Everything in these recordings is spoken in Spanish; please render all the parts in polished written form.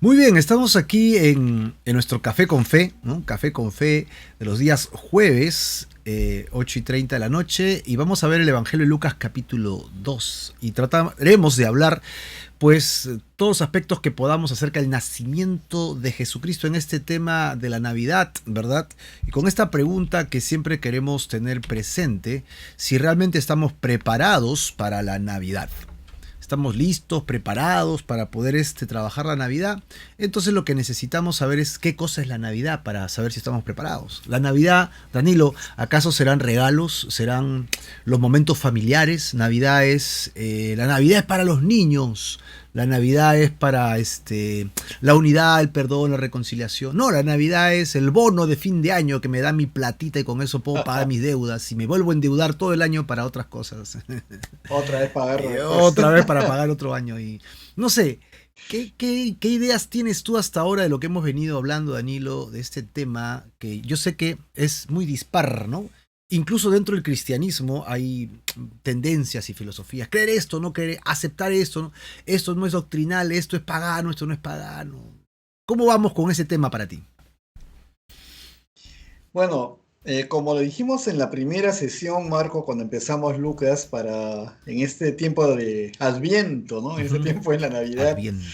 Muy bien, estamos aquí en nuestro Café con Fe, ¿no? Café con Fe de los días jueves, 8:30 de la noche, y vamos a ver el Evangelio de Lucas capítulo 2. Y trataremos de hablar, pues, todos los aspectos que podamos acerca del nacimiento de Jesucristo en este tema de la Navidad, ¿verdad? Y con esta pregunta que siempre queremos tener presente, si realmente estamos preparados para la Navidad. Estamos listos, preparados para poder trabajar la Navidad. Entonces lo que necesitamos saber es qué cosa es la Navidad para saber si estamos preparados. La Navidad, Danilo, ¿acaso serán regalos? ¿Serán los momentos familiares? La Navidad es para los niños. La Navidad es para la unidad, el perdón, la reconciliación. No, la Navidad es el bono de fin de año que me da mi platita y con eso puedo pagar mis deudas y me vuelvo a endeudar todo el año para otras cosas. Otra vez pagarlo después. Otra vez para pagar otro año. Y no sé, ¿qué ideas tienes tú hasta ahora de lo que hemos venido hablando, Danilo, de este tema que yo sé que es muy dispar, ¿no? Incluso dentro del cristianismo hay tendencias y filosofías. Creer esto, no creer, aceptar esto, ¿no? Esto no es doctrinal, esto es pagano, esto no es pagano. ¿Cómo vamos con ese tema para ti? Bueno, como lo dijimos en la primera sesión, Marco, cuando empezamos Lucas, en este tiempo de Adviento, ¿no? En este Ujú. tiempo en la Navidad Adviento.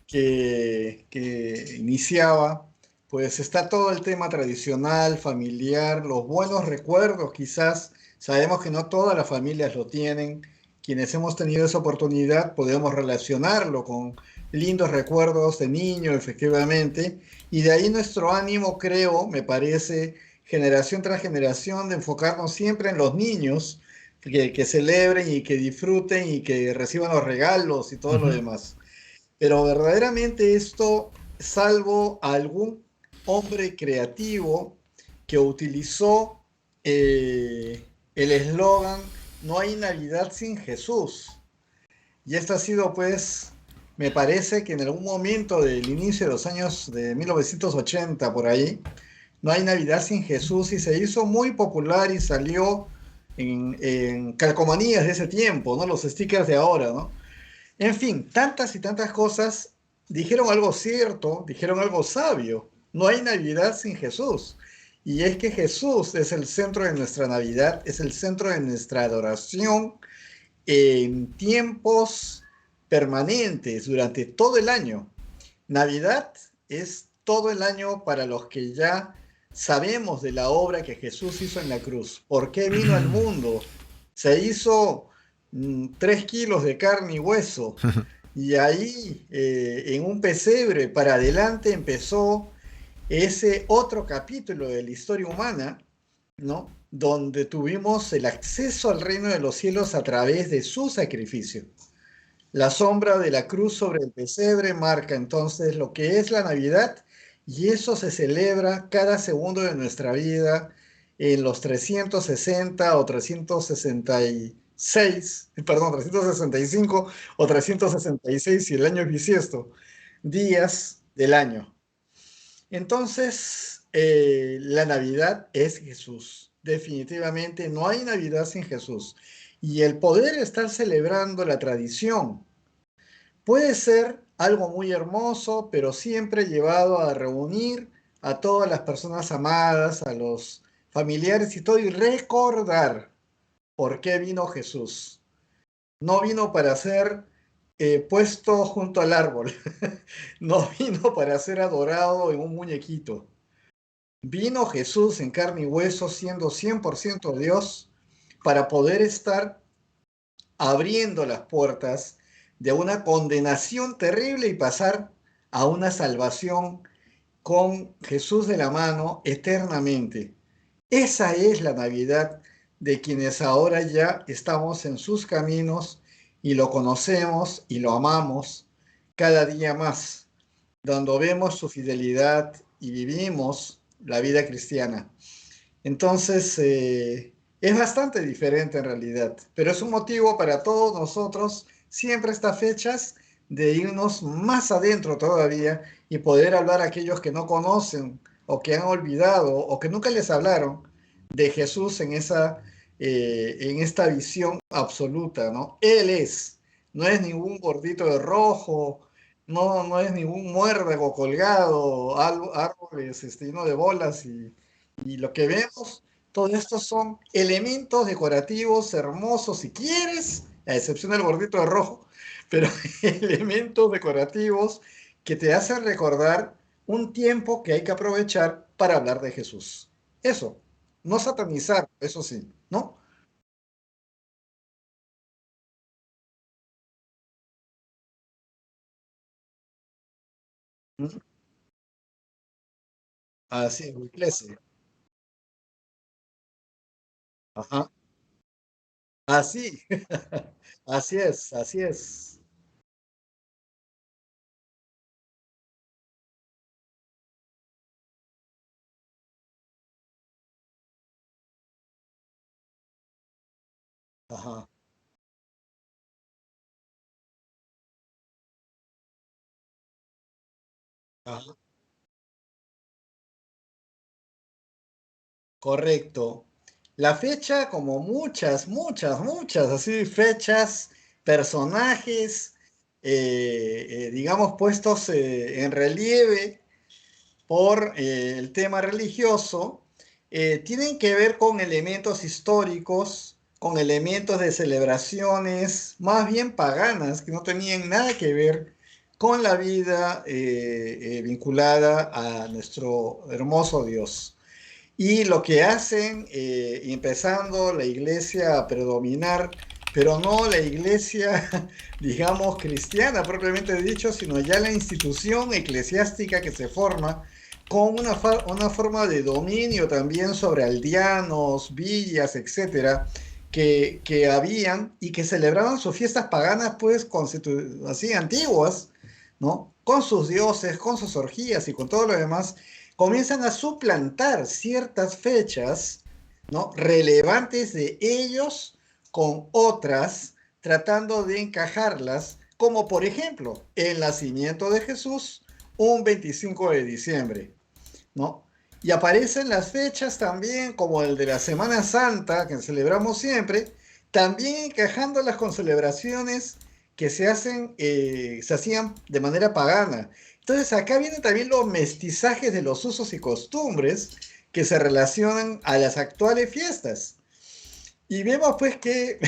que iniciaba, pues está todo el tema tradicional, familiar, los buenos recuerdos, quizás. Sabemos que no todas las familias lo tienen. Quienes hemos tenido esa oportunidad podemos relacionarlo con lindos recuerdos de niño, efectivamente. Y de ahí nuestro ánimo, creo, me parece, generación tras generación, de enfocarnos siempre en los niños, que celebren y que disfruten y que reciban los regalos y todo lo Ujú. demás. Pero verdaderamente esto, salvo a algún hombre creativo que utilizó el eslogan "No hay Navidad sin Jesús". Y esto ha sido, pues, me parece que en algún momento del inicio de los años de 1980, por ahí, "No hay Navidad sin Jesús", y se hizo muy popular y salió en calcomanías de ese tiempo, ¿no? Los stickers de ahora, ¿no? En fin, tantas y tantas cosas dijeron algo cierto, dijeron algo sabio. No hay Navidad sin Jesús. Y es que Jesús es el centro de nuestra Navidad, es el centro de nuestra adoración en tiempos permanentes durante todo el año. Navidad es todo el año para los que ya sabemos de la obra que Jesús hizo en la cruz. ¿Por qué vino al mundo? Se hizo 3 kilos de carne y hueso. Y ahí, en un pesebre para adelante, empezó ese otro capítulo de la historia humana, ¿no? Donde tuvimos el acceso al reino de los cielos a través de su sacrificio. La sombra de la cruz sobre el pesebre marca entonces lo que es la Navidad, y eso se celebra cada segundo de nuestra vida en los 360 o 366, perdón, 365 o 366 si el año es bisiesto, días del año. Entonces, la Navidad es Jesús. Definitivamente no hay Navidad sin Jesús. Y el poder estar celebrando la tradición puede ser algo muy hermoso, pero siempre llevado a reunir a todas las personas amadas, a los familiares y todo, y recordar por qué vino Jesús. No vino para ser puesto junto al árbol, no vino para ser adorado en un muñequito. Vino Jesús en carne y hueso, siendo 100% Dios, para poder estar abriendo las puertas de una condenación terrible y pasar a una salvación con Jesús de la mano eternamente. Esa es la Navidad de quienes ahora ya estamos en sus caminos y lo conocemos y lo amamos cada día más, donde vemos su fidelidad y vivimos la vida cristiana. Entonces, es bastante diferente en realidad, pero es un motivo para todos nosotros, siempre estas fechas, de irnos más adentro todavía y poder hablar a aquellos que no conocen o que han olvidado o que nunca les hablaron de Jesús en esta visión absoluta, ¿no? Él es, no es ningún gordito de rojo, no es ningún muérdago colgado, árboles llenos de bolas y lo que vemos, todo esto son elementos decorativos hermosos si quieres, a excepción del gordito de rojo, pero elementos decorativos que te hacen recordar un tiempo que hay que aprovechar para hablar de Jesús. Eso, no satanizar, eso sí, ¿no? ¿Mm? Así es, iglesia. Ajá. Así, así es, así es. Ajá, ajá. Correcto. La fecha, como muchas, así fechas, personajes, digamos, puestos en relieve por el tema religioso, tienen que ver con elementos históricos, con elementos de celebraciones más bien paganas, que no tenían nada que ver con la vida vinculada a nuestro hermoso Dios. Y lo que hacen, empezando la iglesia a predominar, pero no la iglesia, digamos, cristiana propiamente dicho, sino ya la institución eclesiástica que se forma con una forma de dominio también sobre aldeanos, villas, etcétera, que habían y que celebraban sus fiestas paganas, pues, así antiguas, ¿no? Con sus dioses, con sus orgías y con todo lo demás, comienzan a suplantar ciertas fechas, ¿no? Relevantes de ellos con otras, tratando de encajarlas, como por ejemplo el nacimiento de Jesús, un 25 de diciembre, ¿no? Y aparecen las fechas también, como el de la Semana Santa, que celebramos siempre, también encajándolas con celebraciones que se hacían de manera pagana. Entonces acá vienen también los mestizajes de los usos y costumbres que se relacionan a las actuales fiestas. Y vemos pues que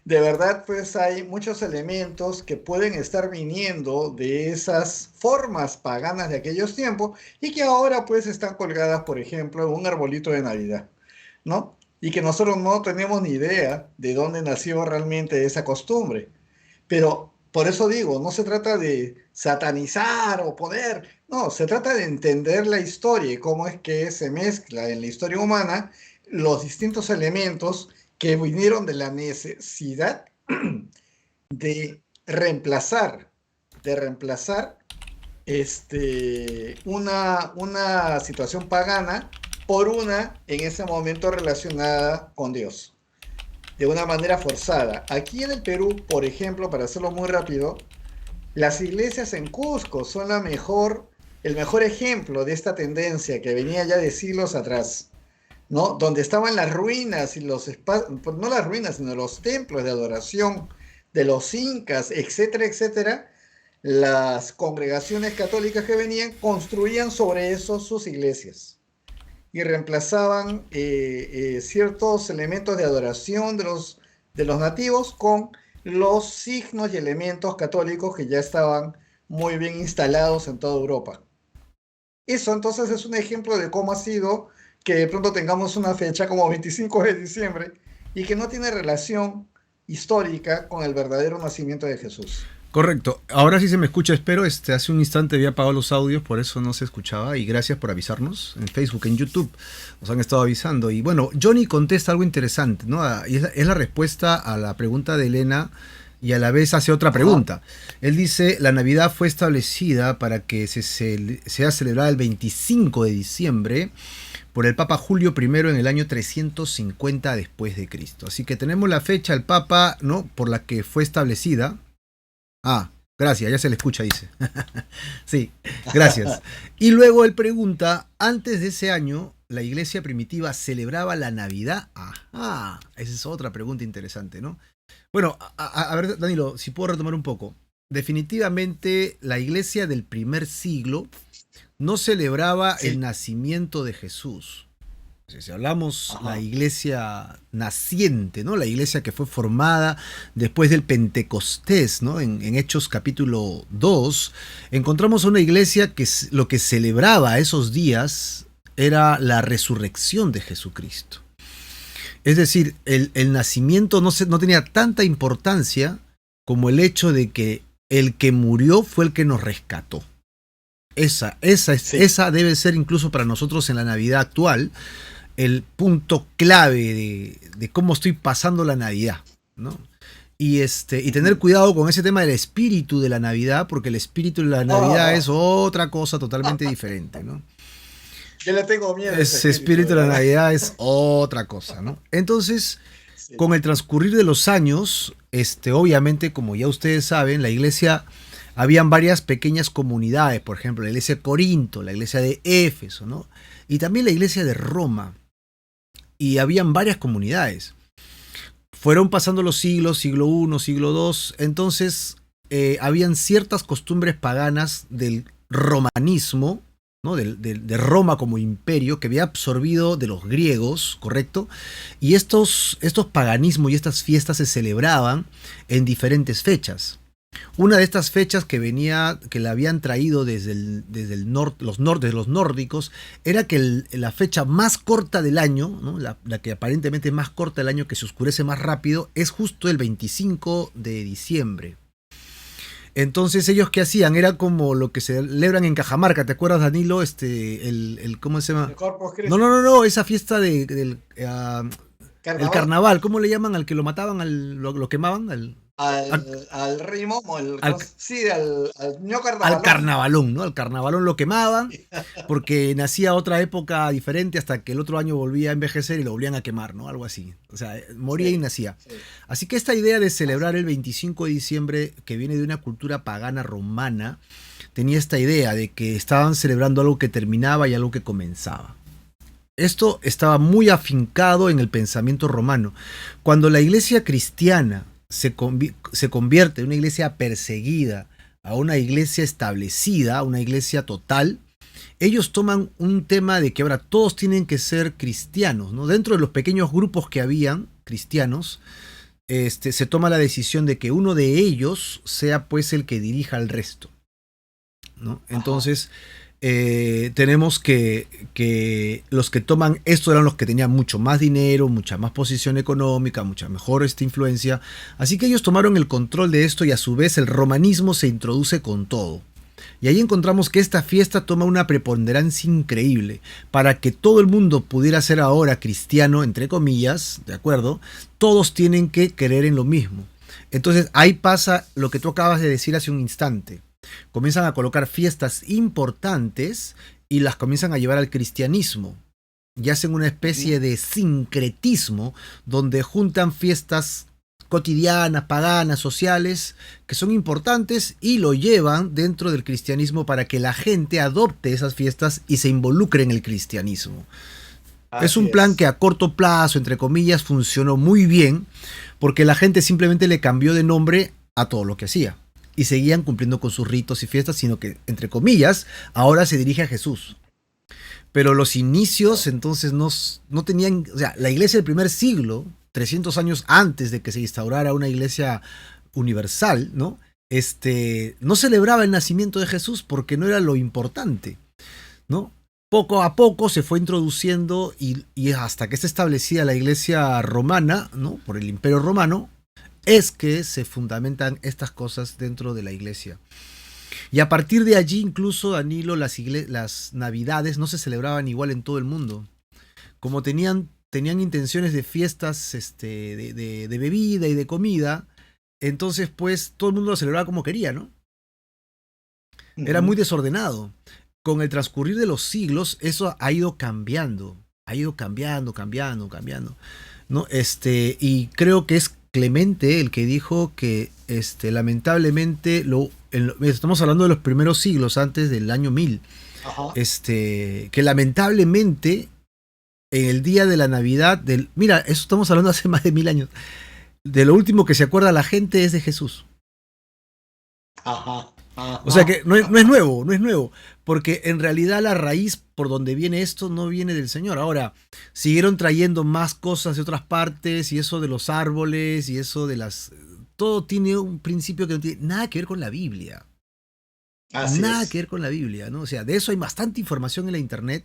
de verdad pues hay muchos elementos que pueden estar viniendo de esas formas paganas de aquellos tiempos y que ahora pues están colgadas, por ejemplo, en un arbolito de Navidad, ¿no? Y que nosotros no tenemos ni idea de dónde nació realmente esa costumbre. Pero por eso digo, no se trata de satanizar o poner, no, se trata de entender la historia y cómo es que se mezcla en la historia humana los distintos elementos que vinieron de la necesidad de reemplazar, de reemplazar una situación pagana por una en ese momento relacionada con Dios de una manera forzada. Aquí en el Perú, por ejemplo, para hacerlo muy rápido, las iglesias en Cusco son el mejor ejemplo de esta tendencia que venía ya de siglos atrás, ¿no? Donde estaban las ruinas y los espacios, no las ruinas, sino los templos de adoración de los incas, etcétera, etcétera. Las congregaciones católicas que venían construían sobre eso sus iglesias y reemplazaban ciertos elementos de adoración de los nativos con los signos y elementos católicos que ya estaban muy bien instalados en toda Europa. Eso entonces es un ejemplo de cómo ha sido que de pronto tengamos una fecha como 25 de diciembre y que no tiene relación histórica con el verdadero nacimiento de Jesús. Correcto. Ahora sí se me escucha, espero. Hace un instante había apagado los audios, por eso no se escuchaba. Y gracias por avisarnos en Facebook, en YouTube. Nos han estado avisando. Y bueno, Johnny contesta algo interesante, ¿no? Y es la respuesta a la pregunta de Elena y a la vez hace otra Ajá. pregunta. Él dice, la Navidad fue establecida para que sea celebrada el 25 de diciembre por el Papa Julio I en el año 350 después de Cristo. Así que tenemos la fecha del Papa, ¿no? Por la que fue establecida. Ah, gracias, ya se le escucha, dice. Sí, gracias. Y luego él pregunta, antes de ese año, ¿la iglesia primitiva celebraba la Navidad? Ajá, esa es otra pregunta interesante, ¿no? Bueno, a ver, Danilo, si puedo retomar un poco. definitivamente la iglesia del primer siglo no celebraba el Sí, nacimiento de Jesús. Si hablamos la ajá, iglesia naciente, ¿no? La iglesia que fue formada después del Pentecostés, ¿no? En Hechos capítulo 2 encontramos una iglesia que lo que celebraba esos días era la resurrección de Jesucristo. Es decir, el nacimiento no tenía tanta importancia como el hecho de que el que murió fue el que nos rescató. sí. Esa debe ser incluso para nosotros en la Navidad actual el punto clave de cómo estoy pasando la Navidad, ¿no? Y tener Ujú. cuidado con ese tema del espíritu de la Navidad, porque el espíritu de la Navidad Ah, es otra cosa totalmente diferente, ¿no? yo le tengo miedo a ese Ese espíritu espíritu de de la la... Navidad es otra cosa, ¿no? Entonces, Sí. con el transcurrir de los años, obviamente, como ya ustedes saben, la iglesia, habían varias pequeñas comunidades, por ejemplo, la iglesia de Corinto, la iglesia de Éfeso, ¿no? Y también la iglesia de Roma. Y habían varias comunidades. Fueron pasando los siglos, siglo I, siglo II, entonces habían ciertas costumbres paganas del romanismo, ¿no? De Roma como imperio que había absorbido de los griegos, ¿correcto? Y estos paganismos y estas fiestas se celebraban en diferentes fechas. Una de estas fechas que la habían traído desde los nórdicos, era que la fecha más corta del año, ¿no? La que aparentemente es más corta del año, que se oscurece más rápido, es justo el 25 de diciembre. Entonces ellos qué hacían, era como lo que se celebran en Cajamarca, ¿te acuerdas, Danilo? ¿Cómo se llama? El Corpus No, Christi. no, no, no, esa fiesta el Carnaval. carnaval, ¿cómo le llaman al que lo mataban, lo quemaban? Al, Al rey Momo, al, sí, al ño al carnavalón. carnavalón, ¿no? Al carnavalón lo quemaban porque nacía otra época diferente hasta que el otro año volvía a envejecer y lo volvían a quemar, ¿no? Algo así. O sea, moría y Sí, nacía. sí. Así que esta idea de Así. celebrar el 25 de diciembre, que viene de una cultura pagana romana, tenía esta idea de que estaban celebrando algo que terminaba y algo que comenzaba. Esto estaba muy afincado en el pensamiento romano. Cuando la iglesia cristiana se convierte en una iglesia perseguida a una iglesia establecida, a una iglesia total, ellos toman un tema de que ahora todos tienen que ser cristianos, ¿no? Dentro de los pequeños grupos que habían cristianos, se toma la decisión de que uno de ellos sea pues el que dirija al resto, ¿no? Ajá. Entonces, tenemos que los que toman esto eran los que tenían mucho más dinero, mucha más posición económica, mucha mejor influencia. Así que ellos tomaron el control de esto y a su vez el romanismo se introduce con todo. Y ahí encontramos que esta fiesta toma una preponderancia increíble. Para que todo el mundo pudiera ser ahora cristiano, entre comillas, ¿de acuerdo? Todos tienen que creer en lo mismo. Entonces ahí pasa lo que tú acabas de decir hace un instante. Comienzan a colocar fiestas importantes y las comienzan a llevar al cristianismo. Y hacen una Ujú. especie de sincretismo donde juntan fiestas cotidianas, paganas, sociales, que son importantes y lo llevan dentro del cristianismo para que la gente adopte esas fiestas y se involucre en el cristianismo. Es Así un plan que es. a corto plazo, entre comillas, funcionó muy bien porque la gente simplemente le cambió de nombre a todo lo que hacía y seguían cumpliendo con sus ritos y fiestas, sino que, entre comillas, ahora se dirige a Jesús. Pero los inicios entonces no tenían, o sea, la iglesia del primer siglo, 300 años antes de que se instaurara una iglesia universal, ¿no? No celebraba el nacimiento de Jesús porque no era lo importante, ¿no? Poco a poco se fue introduciendo y hasta que se establecía la iglesia romana, ¿no? Por el imperio romano, es que se fundamentan estas cosas dentro de la iglesia. Y a partir de allí, incluso, Danilo, las navidades no se celebraban igual en todo el mundo. Como tenían intenciones de fiestas de bebida y de comida, entonces pues todo el mundo lo celebraba como quería, ¿no? Era muy Ujú. desordenado. Con el transcurrir de los siglos, eso ha ido cambiando. Ha ido cambiando, cambiando, cambiando. ¿No? Y creo que es Clemente el que dijo que lamentablemente estamos hablando de los primeros siglos antes del año 1000, Ajá. que lamentablemente en el día de la Navidad mira, eso estamos hablando hace más de 1000 años, de lo último que se acuerda la gente es de Jesús. Ajá, O sea ajá, que no es nuevo, no es nuevo, porque en realidad la raíz por donde viene esto no viene del Señor. Ahora, siguieron trayendo más cosas de otras partes y eso de los árboles y eso de las... Todo tiene un principio que no tiene nada que ver con la Biblia. así Nada que es. ver con la Biblia, ¿no? O sea, de eso hay bastante información en la internet.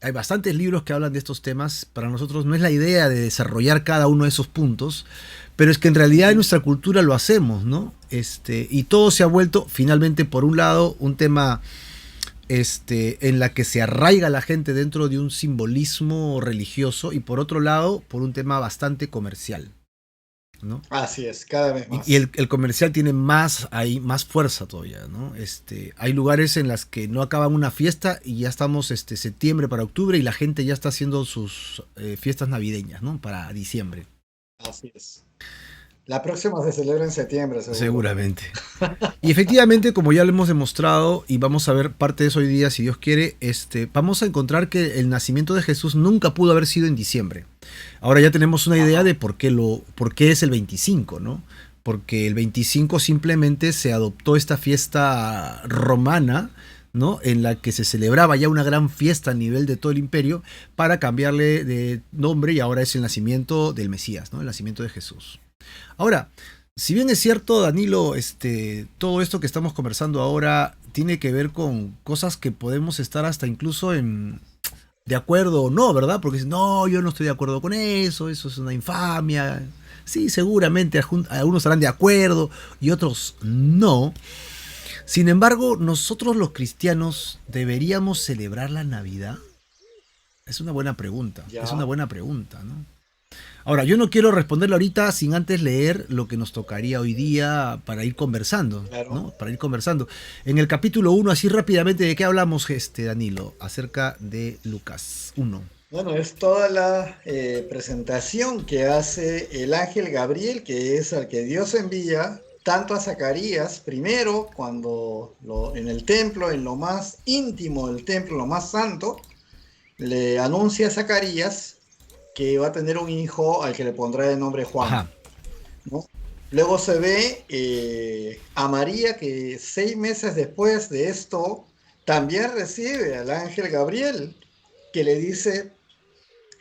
Hay bastantes libros que hablan de estos temas. Para nosotros no es la idea de desarrollar cada uno de esos puntos, pero es que en realidad en Ujú. nuestra cultura lo hacemos, ¿no? Y todo se ha vuelto finalmente, por un lado, un tema en la que se arraiga la gente dentro de un simbolismo religioso y por otro lado, por un tema bastante comercial, ¿no? Así es, cada vez Y más. el comercial tiene más, ahí, más fuerza todavía, ¿no? Hay lugares en las que no acaban una fiesta y ya estamos septiembre para octubre y la gente ya está haciendo sus fiestas navideñas, ¿no? Para diciembre. Así es. La próxima se celebra en septiembre, seguro. Seguramente. Y efectivamente, como ya lo hemos demostrado y vamos a ver parte de eso hoy día, si Dios quiere, vamos a encontrar que el nacimiento de Jesús nunca pudo haber sido en diciembre. Ahora ya tenemos una idea Ajá. de por qué es el 25, ¿no? Porque el 25 simplemente se adoptó esta fiesta romana, ¿no? En la que se celebraba ya una gran fiesta a nivel de todo el imperio para cambiarle de nombre y ahora es el nacimiento del Mesías, ¿no? El nacimiento de Jesús. Ahora, si bien es cierto, Danilo, todo esto que estamos conversando ahora tiene que ver con cosas que podemos estar hasta incluso de acuerdo o no, ¿verdad? Porque dicen, no, yo no estoy de acuerdo con eso es una infamia. Sí, seguramente algunos estarán de acuerdo y otros no. Sin embargo, nosotros los cristianos deberíamos celebrar la Navidad. Es una buena pregunta, es una Ya, buena pregunta, ¿no? Ahora, yo no quiero responderlo ahorita sin antes leer lo que nos tocaría hoy día para ir conversando, claro. ¿no? Para ir conversando. En el capítulo 1, así rápidamente, ¿de qué hablamos, Danilo? Acerca de Lucas 1. Bueno, es toda la presentación que hace el ángel Gabriel, que es al que Dios envía tanto a Zacarías, primero cuando en el templo, en lo más íntimo del templo, lo más santo, le anuncia a Zacarías que va a tener un hijo al que le pondrá de nombre Juan, Ajá. ¿no? Luego se ve a María que 6 meses después de esto también recibe al ángel Gabriel que le dice,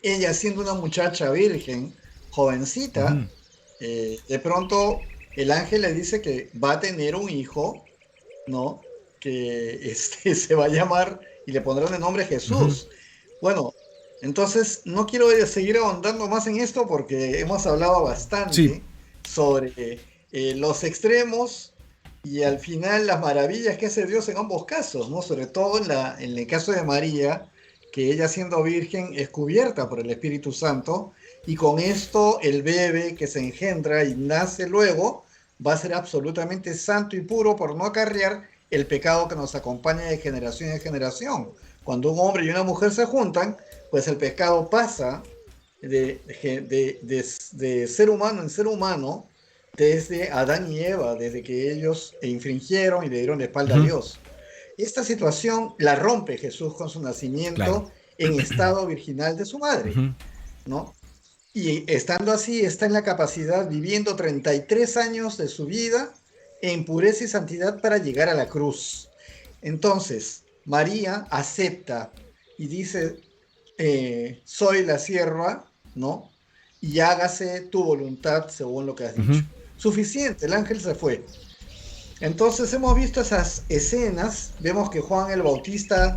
ella siendo una muchacha virgen, jovencita, Ujú, de pronto el ángel le dice que va a tener un hijo, ¿no? Que se va a llamar y le pondrán el nombre ujú. Jesús. Bueno, entonces no quiero seguir ahondando más en esto porque hemos hablado Sí, bastante sobre los extremos y al final las maravillas que hace Dios en ambos casos, ¿no? Sobre todo en el caso de María, que ella siendo virgen es cubierta por el Espíritu Santo y con esto el bebé que se engendra y nace luego va a ser absolutamente santo y puro por no acarrear el pecado que nos acompaña de generación en generación. Cuando un hombre y una mujer se juntan, pues el pecado pasa de ser humano en ser humano desde Adán y Eva, desde que ellos infringieron y le dieron la espalda a ujú, Dios. Esta situación la rompe Jesús con su claro. nacimiento en estado virginal de su madre, Ujú, ¿no? Y estando así, está en la capacidad, viviendo 33 años de su vida en pureza y santidad para llegar a la cruz. Entonces, María acepta y dice, soy la sierva, ¿no? Y hágase tu voluntad según lo que has ujú, dicho. Suficiente, el ángel se fue. Entonces hemos visto esas escenas, vemos que Juan el Bautista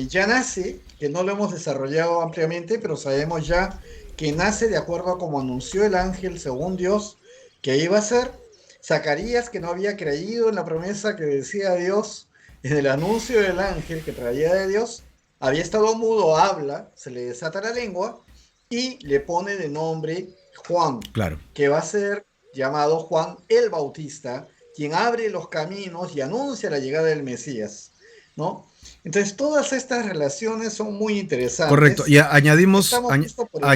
ya nace, que no lo hemos desarrollado ampliamente, pero sabemos ya que nace de acuerdo a como anunció el ángel según Dios que iba a ser. Zacarías, que no había creído en la promesa que decía Dios en el anuncio del ángel que traía de Dios, había estado mudo, habla, se le desata la lengua y le pone de nombre Juan, claro. que va a ser llamado Juan el Bautista, quien abre los caminos y anuncia la llegada del Mesías, ¿no? Entonces, todas estas relaciones son muy Correcto. interesantes. Y Estamos justo por el...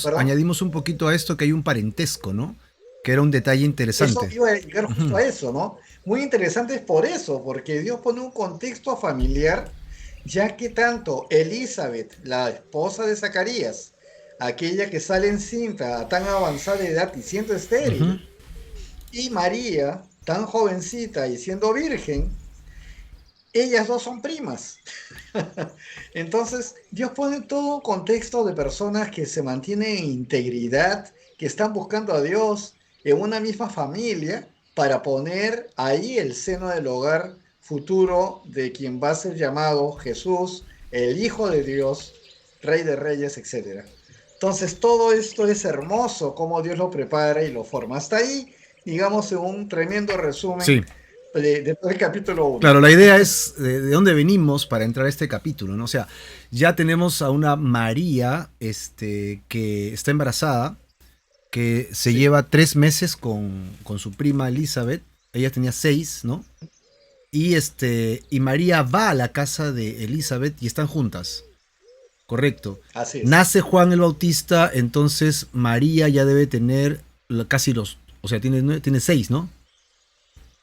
Perdón. añadimos un poquito a esto que hay un parentesco, ¿no? Que era un detalle Eso interesante. iba a llegar justo Ujú, a eso, ¿no? Muy interesante es por eso, porque Dios pone un contexto familiar, ya que tanto Elizabeth, la esposa de Zacarías, aquella que sale encinta a tan avanzada edad y siendo ujú, estéril, y María, tan jovencita y siendo virgen, ellas dos son primas. Entonces, Dios pone todo un contexto de personas que se mantienen en integridad, que están buscando a Dios en una misma familia para poner ahí el seno del hogar futuro de quien va a ser llamado Jesús, el Hijo de Dios, Rey de Reyes, etcétera. Entonces, todo esto es hermoso, cómo Dios lo prepara y lo forma. Hasta ahí, digamos, en un tremendo resumen Sí. de todo el capítulo uno. Claro, la idea es de dónde venimos para entrar a este capítulo, ¿no? O sea, ya tenemos a una María, que está embarazada, que se Sí, lleva 3 meses con su prima Elizabeth. Ella tenía 6, ¿no? Y María va a la casa de Elizabeth y están juntas. Correcto. así es. Nace Juan el Bautista, entonces María ya debe tener casi o sea, tiene 6, ¿no?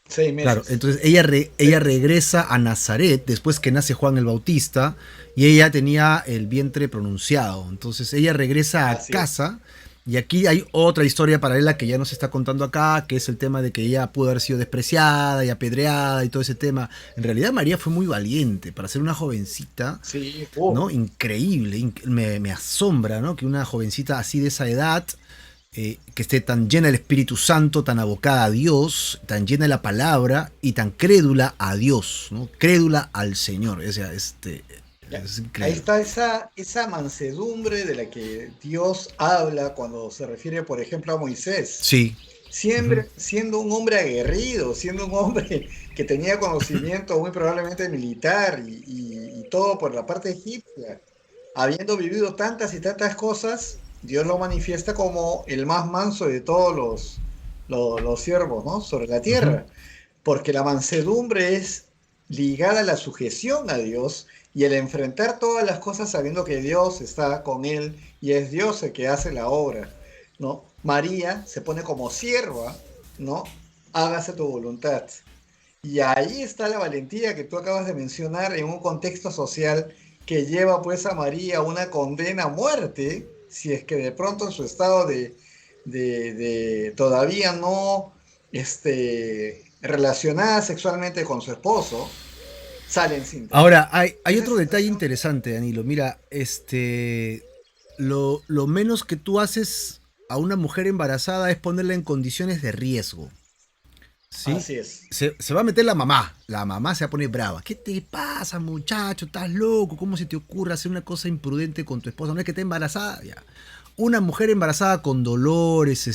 Seis Claro, meses. entonces Seis ella meses. regresa a Nazaret después que nace Juan el Bautista y ella tenía el vientre pronunciado. Entonces ella regresa a Así es. casa y aquí hay otra historia paralela que ya nos está contando acá, que es el tema de que ella pudo haber sido despreciada y apedreada y todo ese tema. En realidad María fue muy valiente para ser una jovencita, Sí, ¿no? Increíble, me asombra, ¿no? Que una jovencita así de esa edad, que esté tan llena del Espíritu Santo, tan abocada a Dios, tan llena de la palabra y tan crédula a Dios, ¿no? Crédula al Señor. O sea, ya. es Ahí increíble. está esa mansedumbre de la que Dios habla cuando se refiere, por ejemplo, a Moisés. Sí. Ujú. Siempre siendo un hombre aguerrido, siendo un hombre que tenía conocimiento muy probablemente militar y todo por la parte egipcia. Habiendo vivido tantas y tantas cosas, Dios lo manifiesta como el más manso de todos los siervos, ¿no? Sobre la Ujú. tierra. Porque la mansedumbre es ligada a la sujeción a Dios y el enfrentar todas las cosas sabiendo que Dios está con él y es Dios el que hace la obra, ¿no? María se pone como sierva, ¿no? Hágase tu voluntad. Y ahí está la valentía que tú acabas de mencionar en un contexto social que lleva pues a María a una condena a muerte, si es que de pronto en su estado de todavía no relacionada sexualmente con su esposo, sale encinta. Ahora, hay Esa otro detalle situación, interesante, Danilo. Mira, lo menos que tú haces a una mujer embarazada es ponerla en condiciones de riesgo. ¿Sí? así es. Se va a meter la mamá. La mamá se va a poner brava. ¿Qué te pasa, muchacho? ¿Estás loco? ¿Cómo se te ocurre hacer una cosa imprudente con tu esposa? ¿No es que esté embarazada? Ya. Una mujer embarazada con dolores,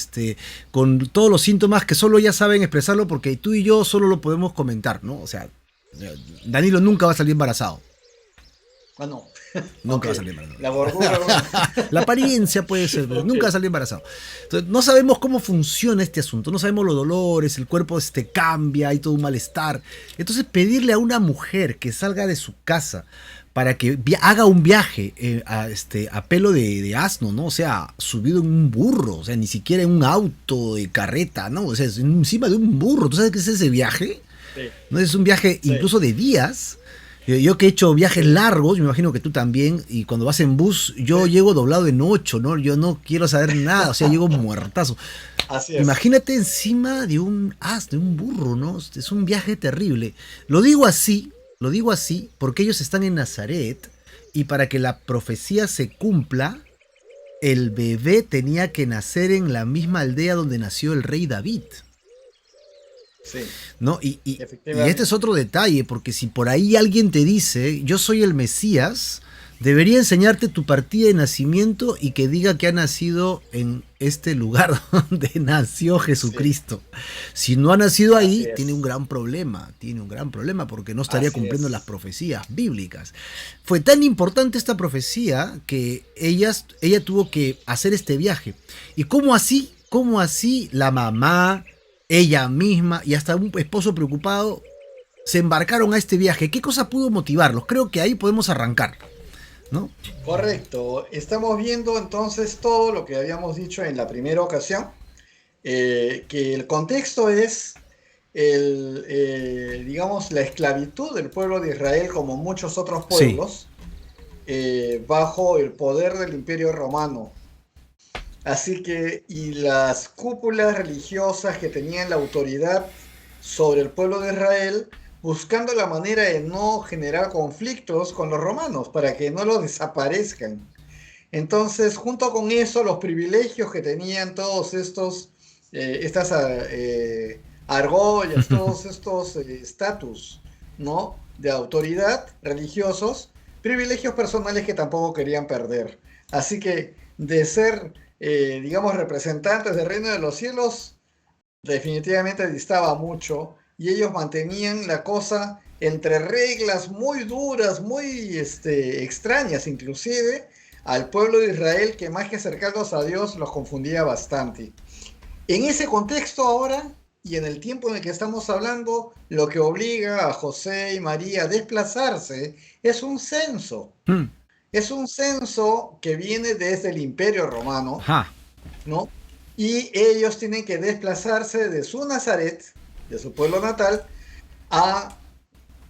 con todos los síntomas que solo ellas saben expresarlo porque tú y yo solo lo podemos comentar, ¿no? O sea, Danilo nunca va a salir embarazado. Ah, no. Nunca Ok. va a salir embarazado. La gordura. La apariencia puede ser, pero Ok. nunca va a salir embarazado. Entonces, no sabemos cómo funciona este asunto, no sabemos los dolores, el cuerpo cambia, hay todo un malestar. Entonces, pedirle a una mujer que salga de su casa para que haga un viaje a pelo de asno, ¿no? O sea, subido en un burro, o sea, ni siquiera en un auto de carreta, ¿no? O sea, es encima de un burro. ¿Tú sabes qué es ese viaje? Sí, ¿No? Es un viaje sí, incluso de días. Yo que he hecho viajes sí. largos, me imagino que tú también, y cuando vas en bus, yo Sí. llego doblado en 8, ¿no? Yo no quiero saber nada, o sea, llego muertazo. Así es. Imagínate encima de un de un burro, ¿no? Es un viaje terrible. Lo digo así, porque ellos están en Nazaret, y para que la profecía se cumpla, el bebé tenía que nacer en la misma aldea donde nació el rey David. Sí, ¿No? Y este es efectivamente. otro detalle, porque si por ahí alguien te dice, yo soy el Mesías, debería enseñarte tu partida de nacimiento y que diga que ha nacido en este lugar donde nació Sí, Jesucristo. Si no ha nacido así ahí, es. tiene un gran problema porque no estaría Así cumpliendo las es. profecías bíblicas. Fue tan importante esta profecía que ella tuvo que hacer este viaje. ¿Y cómo así? ¿Cómo así la mamá, ella misma y hasta un esposo preocupado se embarcaron a este viaje? ¿Qué cosa pudo motivarlos? Creo que ahí podemos arrancar, ¿no? Correcto. Estamos viendo entonces todo lo que habíamos dicho en la primera ocasión, que el contexto es digamos, la esclavitud del pueblo de Israel, como muchos otros Sí. pueblos, bajo el poder del Imperio Romano. Así que, y las cúpulas religiosas que tenían la autoridad sobre el pueblo de Israel, buscando la manera de no generar conflictos con los romanos, para que no los desaparezcan. Entonces, junto con eso, los privilegios que tenían todos estas argollas, todos estos estatus, ¿no? De autoridad religiosos, privilegios personales que tampoco querían perder. Así que de ser, digamos, representantes del reino de los cielos, definitivamente distaba mucho y ellos mantenían la cosa entre reglas muy duras, muy extrañas inclusive, al pueblo de Israel que más que acercarlos a Dios los confundía bastante. En ese contexto ahora y en el tiempo en el que estamos hablando, lo que obliga a José y María a desplazarse es un censo. Mm. Es un censo que viene desde el Imperio Romano, Ajá. ¿no? Y ellos tienen que desplazarse de su Nazaret, de su pueblo natal, a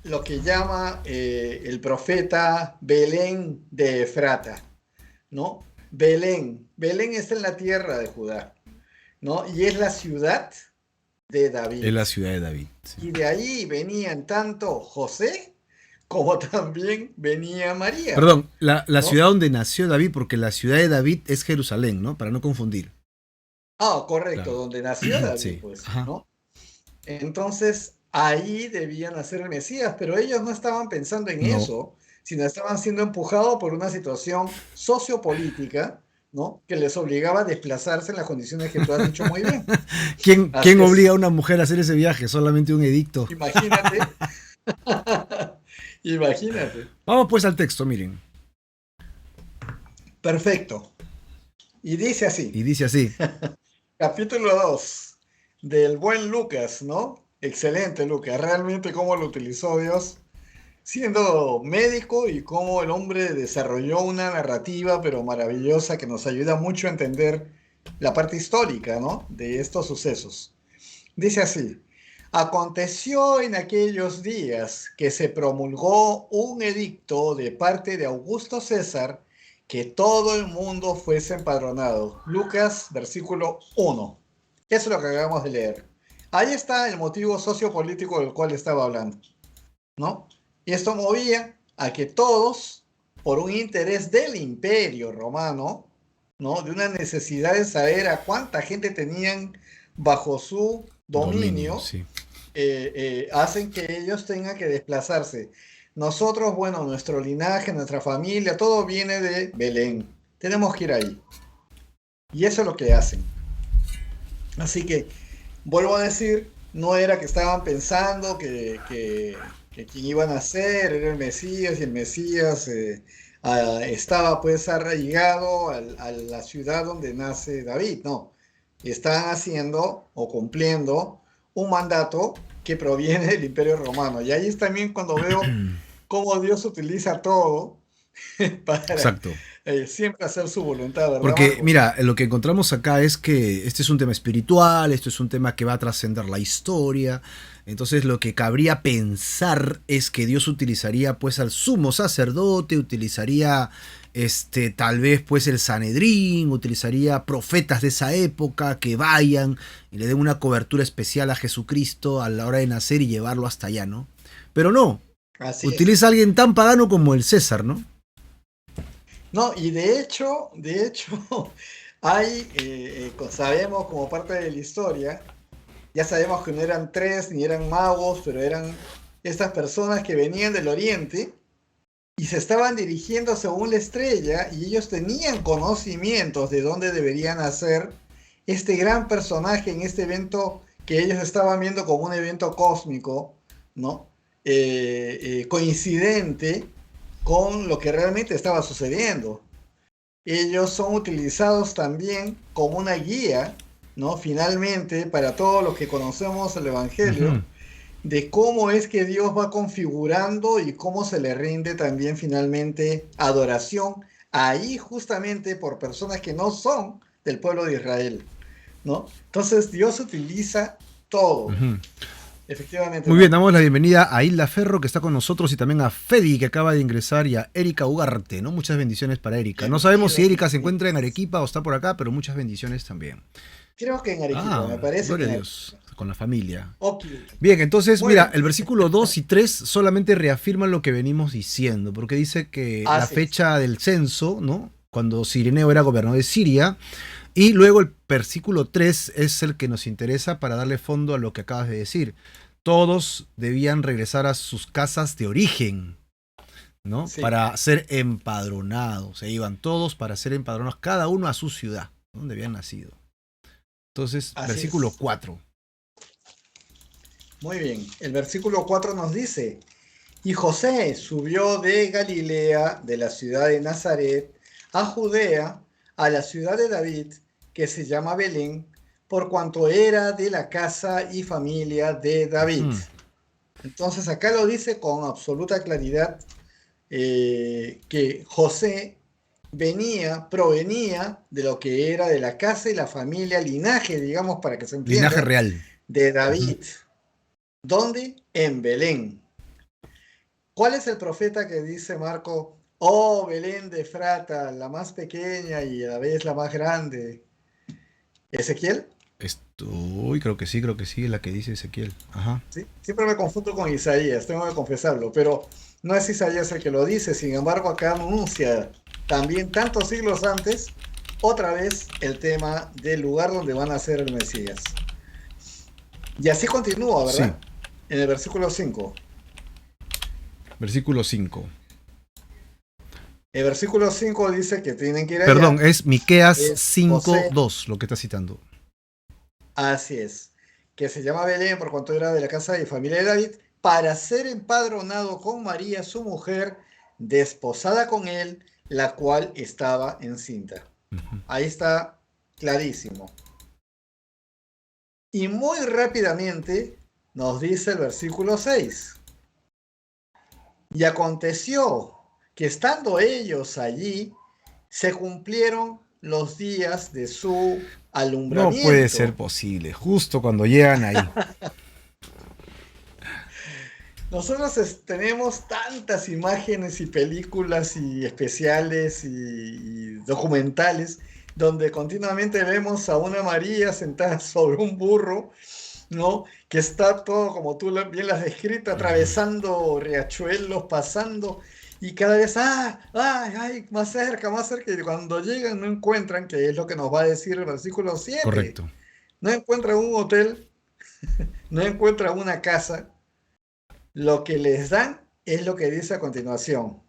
lo que llama el profeta Belén de Efrata, ¿no? Belén está en la tierra de Judá, ¿no? Y es la ciudad de David. Es la ciudad de David. Sí. Y de ahí venían tanto José como también venía María. Perdón, la ¿no? ciudad donde nació David, porque la ciudad de David es Jerusalén, ¿no? Para no confundir. Ah, correcto, Claro. donde nació David, Sí. pues, Ajá. ¿no? Entonces, ahí debían nacer el Mesías, pero ellos no estaban pensando en No. eso, sino estaban siendo empujados por una situación sociopolítica, ¿no? Que les obligaba a desplazarse en las condiciones que tú has dicho muy bien. ¿Quién Así obliga es, a una mujer a hacer ese viaje? Solamente un edicto. imagínate, imagínate. Vamos pues al texto, miren. Perfecto. Y dice Y así, dice así. capítulo 2 del buen Lucas, ¿no? Excelente Lucas, realmente cómo lo utilizó Dios siendo médico y cómo el hombre desarrolló una narrativa pero maravillosa que nos ayuda mucho a entender la parte histórica, ¿no? De estos sucesos. Dice así, aconteció en aquellos días que se promulgó un edicto de parte de Augusto César que todo el mundo fuese empadronado. Lucas, versículo 1. Eso es lo que acabamos de leer. Ahí está el motivo sociopolítico del cual estaba hablando, ¿no? Y esto movía a que todos, por un interés del imperio romano, ¿no? De una necesidad de saber a cuánta gente tenían bajo su dominio, Sí. hacen que ellos tengan que desplazarse. Nosotros, bueno, nuestro linaje, nuestra familia, todo viene de Belén. Tenemos que ir ahí. Y eso es lo que hacen. Así que, vuelvo a decir, no era que estaban pensando que quien iban a ser era el Mesías y el Mesías estaba pues arraigado a la ciudad donde nace David, no. Están haciendo o cumpliendo un mandato que proviene del Imperio Romano. Y ahí es también cuando veo cómo Dios utiliza todo para Exacto. siempre hacer su voluntad, ¿verdad, Porque, Marcos? mira, lo que encontramos acá es que este es un tema espiritual, esto es un tema que va a trascender la historia. Entonces, lo que cabría pensar es que Dios utilizaría pues al sumo sacerdote, utilizaría tal vez pues el Sanedrín, utilizaría profetas de esa época que vayan y le den una cobertura especial a Jesucristo a la hora de nacer y llevarlo hasta allá, ¿no? Pero no, Así es. utiliza a alguien tan pagano como el César, ¿no? No, y de hecho, hay, sabemos como parte de la historia, ya sabemos que no eran tres ni eran magos, pero eran estas personas que venían del oriente y se estaban dirigiendo según la estrella y ellos tenían conocimientos de dónde deberían hacer este gran personaje en este evento que ellos estaban viendo como un evento cósmico, ¿no? Coincidente con lo que realmente estaba sucediendo. Ellos son utilizados también como una guía, ¿no? Finalmente, para todos los que conocemos el Evangelio, de cómo es que Dios va configurando y cómo se le rinde también finalmente adoración ahí justamente por personas que no son del pueblo de Israel, ¿no? Entonces Dios utiliza todo. Efectivamente. Muy bien, damos la bienvenida a Hilda Ferro, que está con nosotros, y también a Fedi, que acaba de ingresar, y a Erika Ugarte, ¿no? Muchas bendiciones para Erika. No sabemos si Erika se encuentra en Arequipa o está por acá, pero muchas bendiciones también. Creo que en Arequipa, me Ah, parece que gloria a en Dios, con la familia. Ok, Bien, entonces, mira, bueno, el versículo 2 y 3 solamente reafirman lo que venimos diciendo, porque dice que la así es. fecha del censo, ¿no? Cuando Cireneo era gobernador de Siria, y luego el versículo 3 es el que nos interesa para darle fondo a lo que acabas de decir. Todos debían regresar a sus casas de origen, ¿no? Sí, Para ser empadronados. Se iban todos para ser empadronados, cada uno a su ciudad, donde habían nacido. Entonces, así versículo es. 4. Muy bien. El versículo 4 nos dice, y José subió de Galilea, de la ciudad de Nazaret, a Judea, a la ciudad de David, que se llama Belén, por cuanto era de la casa y familia de David. Entonces acá lo dice con absoluta claridad que José provenía de lo que era de la casa y la familia, linaje, digamos, para que se Linaje entienda, real. de Ujú. David. ¿Dónde? En Belén. ¿Cuál es el profeta que dice Marco? Oh, Belén de Efrata, la más pequeña y a la vez la más grande. ¿Ezequiel? Estoy, creo que sí, es la que dice Ezequiel. Ajá. ¿Sí? Siempre me confundo con Isaías, tengo que confesarlo, pero no es Isaías el que lo dice, sin embargo acá anuncia también tantos siglos antes, otra vez el tema del lugar donde van a ser el Mesías. Y así continúa, Sí, ¿verdad? En el versículo 5. versículo 5. El versículo 5 dice que tienen que ir Perdón, allá, es Miqueas es 5, José, 2, lo que está citando. así es, que se llama Belén por cuanto era de la casa y familia de David, para ser empadronado con María, su mujer, desposada con él, la cual estaba encinta. Ujú. Ahí está clarísimo. Y muy rápidamente nos dice el versículo 6. Y aconteció que estando ellos allí, se cumplieron los días de su No puede ser alumbramiento. posible, justo cuando llegan ahí. Nosotros tenemos tantas imágenes y películas y especiales y documentales donde continuamente vemos a una María sentada sobre un burro, ¿no? Que está todo como tú bien lo has descrito, atravesando riachuelos, pasando y cada vez, ay, más cerca, y cuando llegan no encuentran, que es lo que nos va a decir el versículo 7, Correcto. no encuentran un hotel, no encuentran una casa, lo que les dan es lo que dice a continuación.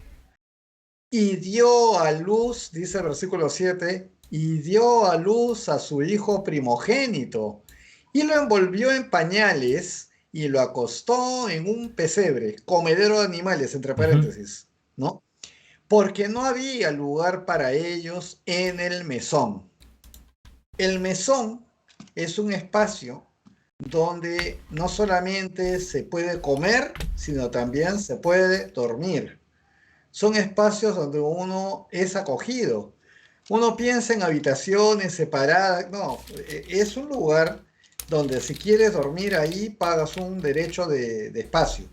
Y dio a luz, dice el versículo 7, y dio a luz a su hijo primogénito, y lo envolvió en pañales y lo acostó en un pesebre, comedero de animales, entre Ujú. paréntesis, ¿no? Porque no había lugar para ellos en el mesón. El mesón es un espacio donde no solamente se puede comer, sino también se puede dormir. Son espacios donde uno es acogido. Uno piensa en habitaciones separadas, no, es un lugar donde si quieres dormir ahí pagas un derecho de espacio,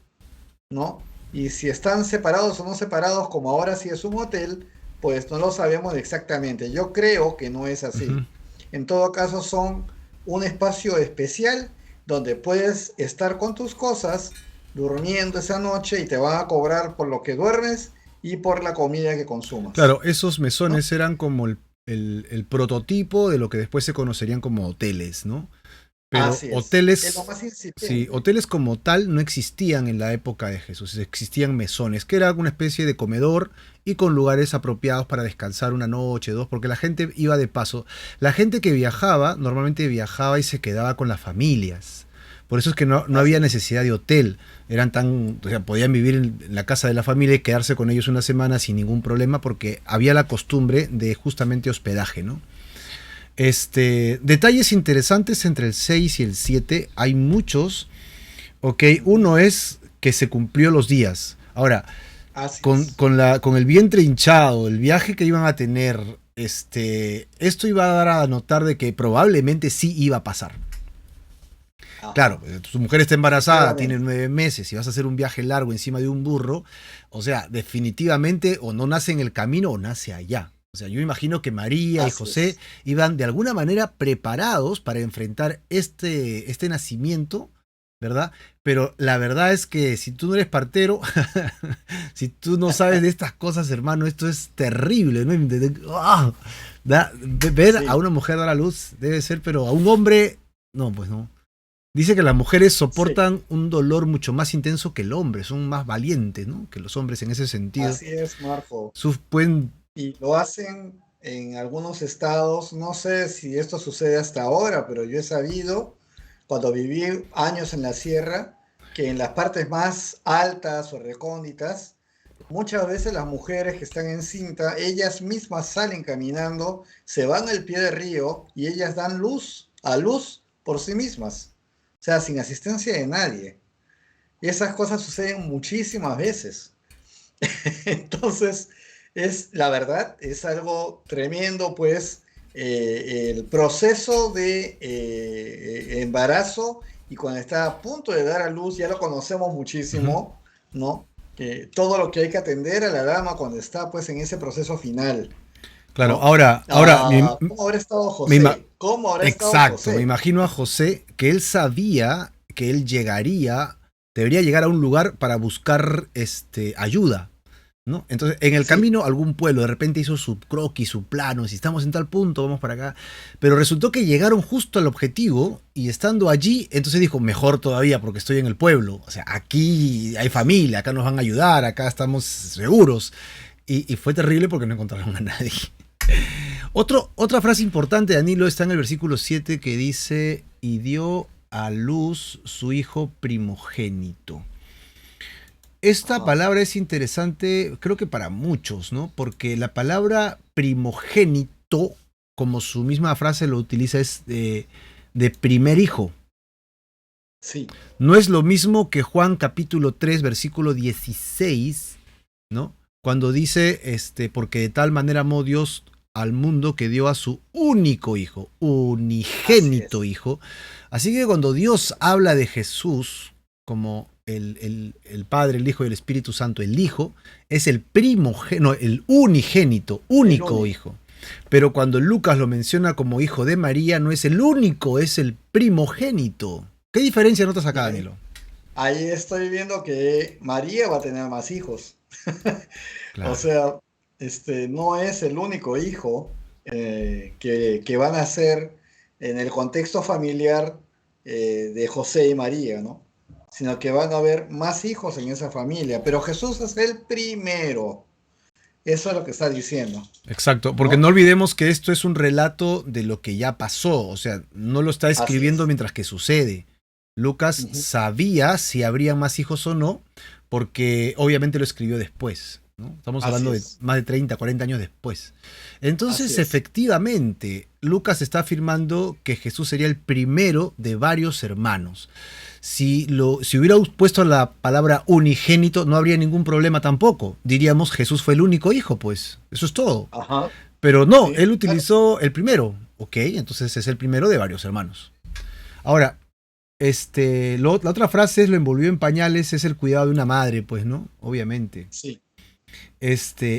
¿no? Y si están separados o no separados, como ahora sí es un hotel, pues no lo sabemos exactamente. Yo creo que no es Ujú. así. En todo caso, son un espacio especial donde puedes estar con tus cosas durmiendo esa noche y te van a cobrar por lo que duermes y por la comida que consumas, Claro, esos ¿no? mesones eran como el prototipo de lo que después se conocerían como hoteles, ¿no? Pero Así es lo hoteles, más sí, incipiente. hoteles como tal no existían en la época de Jesús, existían mesones, que era una especie de comedor y con lugares apropiados para descansar una noche, dos, porque la gente iba de paso. La gente que viajaba, normalmente viajaba y se quedaba con las familias. Por eso es que no Así había es. necesidad de hotel. Eran tan, o sea, podían vivir en la casa de la familia y quedarse con ellos una semana sin ningún problema porque había la costumbre de justamente hospedaje, ¿no? Detalles interesantes entre el 6 y el 7. Hay muchos. Ok, Ujú. uno es que se cumplió los días. Ahora, Así con, es. con, la, con el vientre hinchado, el viaje que iban a tener, esto iba a dar a notar de que probablemente sí iba a pasar. Claro, Ajá. tu mujer está embarazada, tiene Seguramente. 9 meses y vas a hacer un viaje largo encima de un burro. O sea, definitivamente o no nace en el camino o nace allá. O sea, yo imagino que María y Así José es. iban de alguna manera preparados para enfrentar este nacimiento, ¿verdad? Pero la verdad es que si tú no eres partero, si tú no sabes de estas cosas, hermano, esto es terrible, ¿no? ¡Ah! Ver a Sí, una mujer dar a luz debe ser, pero a un hombre, no, pues no. Dice que las mujeres sí, soportan un dolor mucho más intenso que el hombre, son más valientes, ¿no? Que los hombres en ese sentido. así es, Marco. Pueden. Y lo hacen en algunos estados, no sé si esto sucede hasta ahora, pero yo he sabido, cuando viví años en la sierra, que en las partes más altas o recónditas, muchas veces las mujeres que están en cinta, ellas mismas salen caminando, se van al pie del río y ellas dan luz a luz por sí mismas, o sea, sin asistencia de nadie. Y esas cosas suceden muchísimas veces. Entonces, es la verdad, es algo tremendo, pues, el proceso de embarazo y cuando está a punto de dar a luz, ya lo conocemos Ujú. muchísimo, ¿no? Todo lo que hay que atender a la dama cuando está, pues, en ese proceso final, Claro, ¿no? ahora, ¿Cómo habrá estado me ima- José? ¿Cómo habrá estado exacto, me José? imagino a José que él sabía que él llegaría, debería llegar a un lugar para buscar ayuda, ¿no? Entonces, en el Sí, camino, algún pueblo de repente hizo su croquis, su plano, si estamos en tal punto, vamos para acá. Pero resultó que llegaron justo al objetivo y estando allí, entonces dijo, mejor todavía porque estoy en el pueblo. O sea, aquí hay familia, acá nos van a ayudar, acá estamos seguros. Y fue terrible porque no encontraron a nadie. Otra frase importante, Danilo, está en el versículo 7 que dice, y dio a luz su hijo primogénito. Esta ajá, palabra es interesante, creo que para muchos, ¿no? Porque la palabra primogénito, como su misma frase lo utiliza, es de primer hijo. sí, No es lo mismo que Juan capítulo 3, versículo 16, ¿no? Cuando dice, porque de tal manera amó Dios al mundo que dio a su único hijo, así unigénito es. hijo. Así que cuando Dios habla de Jesús como el Padre, el Hijo y el Espíritu Santo, el Hijo, es el primogénito, no, el unigénito, El único único. hijo. Pero cuando Lucas lo menciona como hijo de María, no es el único, es el primogénito. ¿Qué diferencia notas Y acá, ahí, Danilo? ahí estoy viendo que María va a tener más hijos. O Claro. sea, no es el único hijo que van a ser en el contexto familiar de José y María, ¿no? Sino que van a haber más hijos en esa familia. Pero Jesús es el primero. Eso es lo que está diciendo, Exacto, porque no ¿no? olvidemos que esto es un relato de lo que ya pasó, o sea, no lo está Así escribiendo es. mientras que sucede. Lucas Ujú. sabía si habría más hijos o no, porque obviamente lo escribió después, ¿no? Estamos Así hablando de es. más de 30, 40 años después. Así Entonces, es. efectivamente, Lucas está afirmando que Jesús sería el primero de varios hermanos. Si hubiera puesto la palabra unigénito, no habría ningún problema tampoco. Diríamos Jesús fue el único hijo, pues. Eso es todo. Ajá. Pero no, Sí, él claro. utilizó el primero. Ok, entonces es el primero de varios hermanos. Ahora, la otra frase es lo envolvió en pañales, es el cuidado de una madre, pues, ¿no? Obviamente. Sí.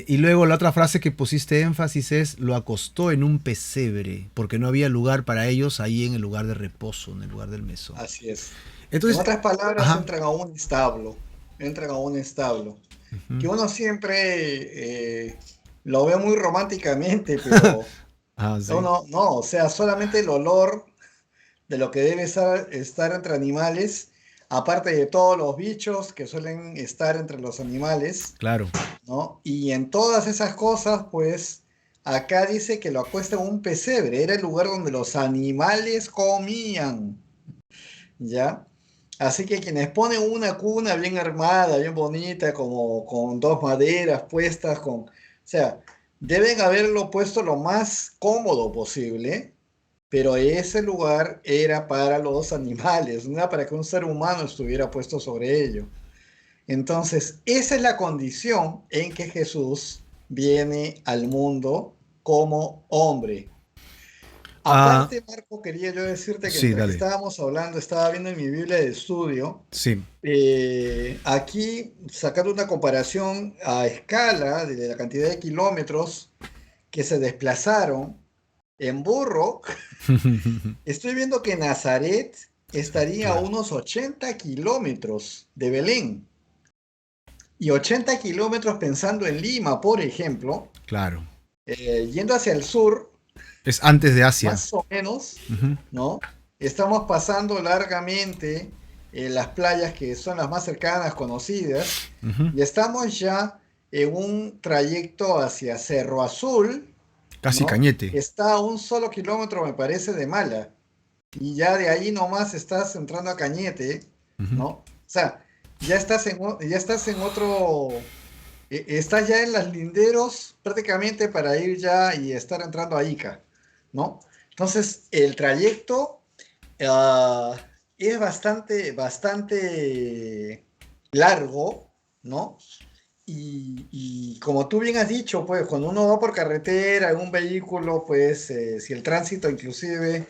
Y luego la otra frase que pusiste énfasis es lo acostó en un pesebre, porque no había lugar para ellos ahí en el lugar de reposo, en el lugar del mesón. Así es. En Entonces, otras palabras, ajá. entran a un establo, que Ujú. uno siempre lo ve muy románticamente, pero Ah, sí. uno, no, o sea, solamente el olor de lo que debe estar entre animales, aparte de todos los bichos que suelen estar entre los animales, Claro. ¿no? Y en todas esas cosas, pues, acá dice que lo acuesta en un pesebre, era el lugar donde los animales comían. ¿Ya? Así que quienes ponen una cuna bien armada, bien bonita, como con dos maderas puestas, o sea, deben haberlo puesto lo más cómodo posible, pero ese lugar era para los animales, no era para que un ser humano estuviera puesto sobre ello. Entonces, esa es la condición en que Jesús viene al mundo como hombre. Ah, Aparte, Marco, quería yo decirte que sí, mientras que dale. estábamos hablando, estaba viendo en mi Biblia de estudio, Sí. aquí sacando una comparación a escala de la cantidad de kilómetros que se desplazaron en burro, estoy viendo que Nazaret estaría a Claro, unos 80 kilómetros de Belén. Y 80 kilómetros pensando en Lima, por ejemplo, claro. yendo hacia el sur, Es antes de Asia. más o menos, Ujú, ¿no? Estamos pasando largamente las playas que son las más cercanas, conocidas, ujú. y estamos ya en un trayecto hacia Cerro Azul, Casi ¿no? Cañete. Que está a un solo kilómetro, me parece, de Mala. Y ya de ahí nomás estás entrando a Cañete, Ujú. ¿no? O sea, ya estás en otro, estás ya en las linderos prácticamente para ir ya y estar entrando a Ica, ¿no? Entonces, el trayecto ah, es bastante largo, ¿no? Y como tú bien has dicho, pues cuando uno va por carretera en un vehículo, pues si el tránsito inclusive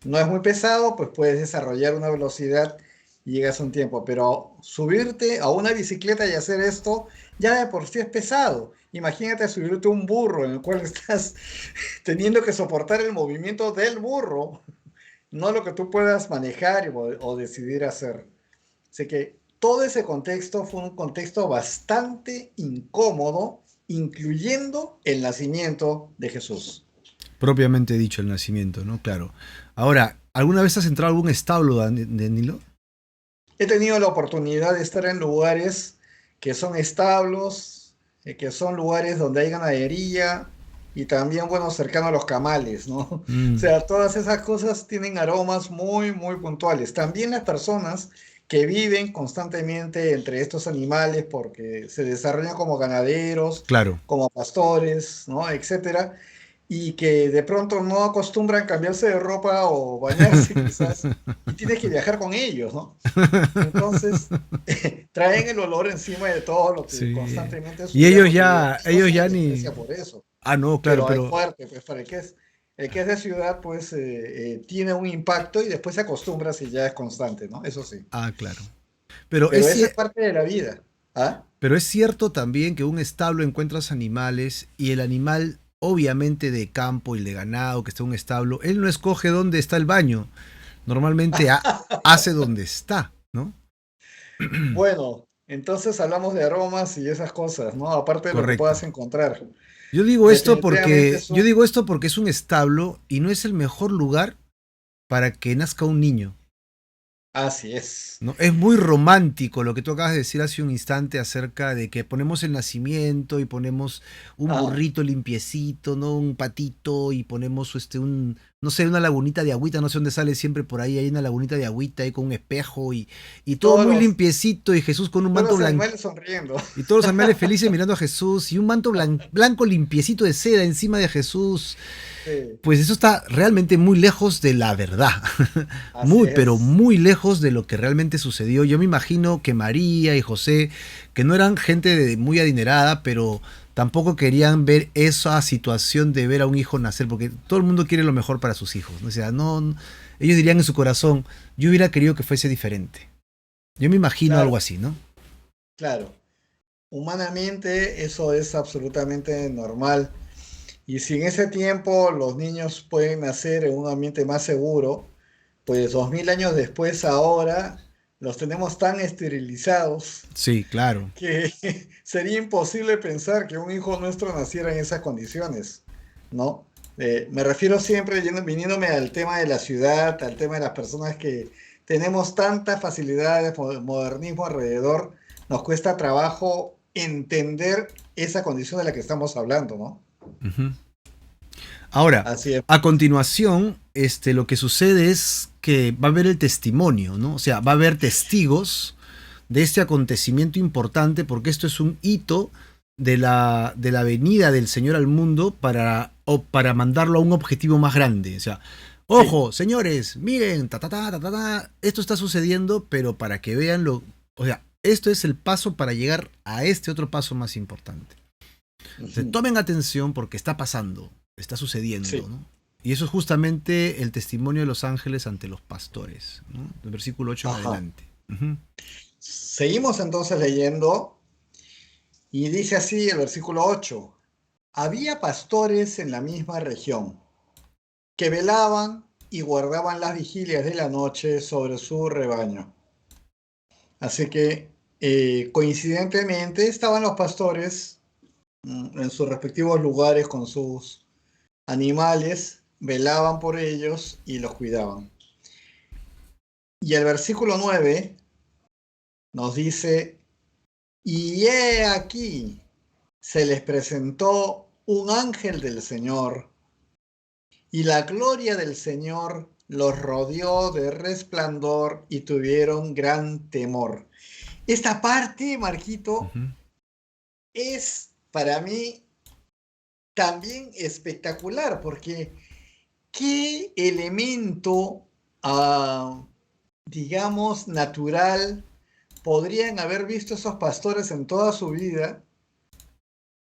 no es muy pesado, pues puedes desarrollar una velocidad y llegas a un tiempo. Pero subirte a una bicicleta y hacer esto ya de por sí es pesado. Imagínate subirte a un burro en el cual estás teniendo que soportar el movimiento del burro, no lo que tú puedas manejar o decidir hacer. Así que todo ese contexto fue un contexto bastante incómodo, incluyendo el nacimiento de Jesús. Propiamente dicho el nacimiento, ¿no? Claro. Ahora, ¿alguna vez has entrado a algún establo, Danilo? He tenido la oportunidad de estar en lugares que son establos, que son lugares donde hay ganadería y también, bueno, cercano a los camales, ¿no? O Mm, sea, todas esas cosas tienen aromas muy, muy puntuales. También las personas que viven constantemente entre estos animales porque se desarrollan como ganaderos, claro. como pastores, ¿no? Etcétera, y que de pronto no acostumbran cambiarse de ropa o bañarse quizás, y tienes que viajar con ellos, ¿no? Entonces, traen el olor encima de todo lo que Sí. constantemente es su Y vida cotidiana. No ellos se les ya desprecia ni. por eso, Ah, no, claro, pero es pero. fuerte, pues para el que es de ciudad, pues tiene un impacto y después se acostumbra si ya es constante, ¿no? Eso sí. Ah, claro. Pero Pero es, esa es parte de la vida. ¿Ah? pero es cierto también que en un establo encuentras animales y el animal, obviamente de campo y de ganado que está en un establo, él no escoge dónde está el baño. Normalmente hace donde está, ¿no? Bueno, entonces hablamos de aromas y esas cosas, ¿no? Aparte de lo que Correcto. puedas encontrar. Definitivamente es Yo un... digo esto porque es un establo y no es el mejor lugar para que nazca un niño. Así es. ¿No? Es muy romántico lo que tú acabas de decir hace un instante acerca de que ponemos el nacimiento y ponemos un Ajá. burrito limpiecito, ¿no? Un patito y ponemos no sé, una lagunita de agüita, no sé dónde sale siempre por ahí, hay una lagunita de agüita ahí con un espejo y todo Todos muy los, limpiecito y Jesús con un todos manto los blanco. animales sonriendo. Y todos los animales felices mirando a Jesús y un manto blanco limpiecito de seda encima de Jesús. Sí, Pues eso está realmente muy lejos de la verdad. así Muy, pero es. muy lejos de lo que realmente sucedió. Yo me imagino que María y José, que no eran gente muy adinerada, pero tampoco querían ver esa situación de ver a un hijo nacer, porque todo el mundo quiere lo mejor para sus hijos, ¿no? O sea, ellos dirían en su corazón, yo hubiera querido que fuese diferente. Yo me imagino Claro, algo así, ¿no? claro. Humanamente eso es absolutamente normal. Y si en ese tiempo los niños pueden nacer en un ambiente más seguro, pues 2000 años después, ahora los tenemos tan esterilizados Sí, claro. que sería imposible pensar que un hijo nuestro naciera en esas condiciones, ¿no? Me refiero siempre, viniéndome al tema de la ciudad, al tema de las personas que tenemos tantas facilidades, modernismo alrededor, nos cuesta trabajo entender esa condición de la que estamos hablando, ¿no? Ujú. Ahora, Así es. a continuación, lo que sucede es que va a haber el testimonio, ¿no? O sea, va a haber testigos de este acontecimiento importante, porque esto es un hito de la venida del Señor al mundo para mandarlo a un objetivo más grande. O sea, Sí, ojo, señores, miren, esto está sucediendo, pero para que vean o sea, esto es el paso para llegar a este otro paso más importante. O sea, ujú, tomen atención porque está pasando, está sucediendo, sí, ¿no? Y eso es justamente el testimonio de los ángeles ante los pastores, ¿no? Del versículo 8 en ajá. adelante. Ujú. Seguimos entonces leyendo y dice así el versículo 8. había pastores en la misma región que velaban y guardaban las vigilias de la noche sobre su rebaño. Así que coincidentemente estaban los pastores en sus respectivos lugares con sus animales, velaban por ellos y los cuidaban. Y el versículo 9 nos dice, y he aquí, se les presentó un ángel del Señor, y la gloria del Señor los rodeó de resplandor y tuvieron gran temor. Esta parte, Marquito, Ujú. es para mí también espectacular, porque ¿qué elemento, digamos, natural podrían haber visto esos pastores en toda su vida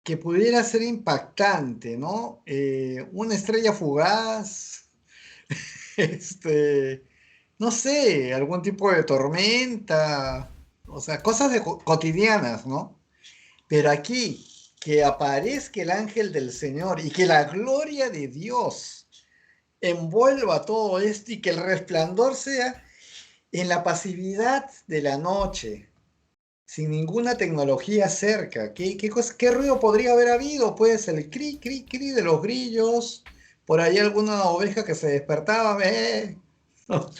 que pudiera ser impactante, ¿no? Una estrella fugaz, este, no sé, algún tipo de tormenta, o sea, cosas cotidianas, ¿no? Pero aquí, que aparezca el ángel del Señor y que la gloria de Dios envuelva todo esto y que el resplandor sea en la pasividad de la noche, sin ninguna tecnología cerca. ¿Qué ruido podría haber habido? Pues el cri, cri, cri de los grillos, por ahí alguna oveja que se despertaba, ¿no?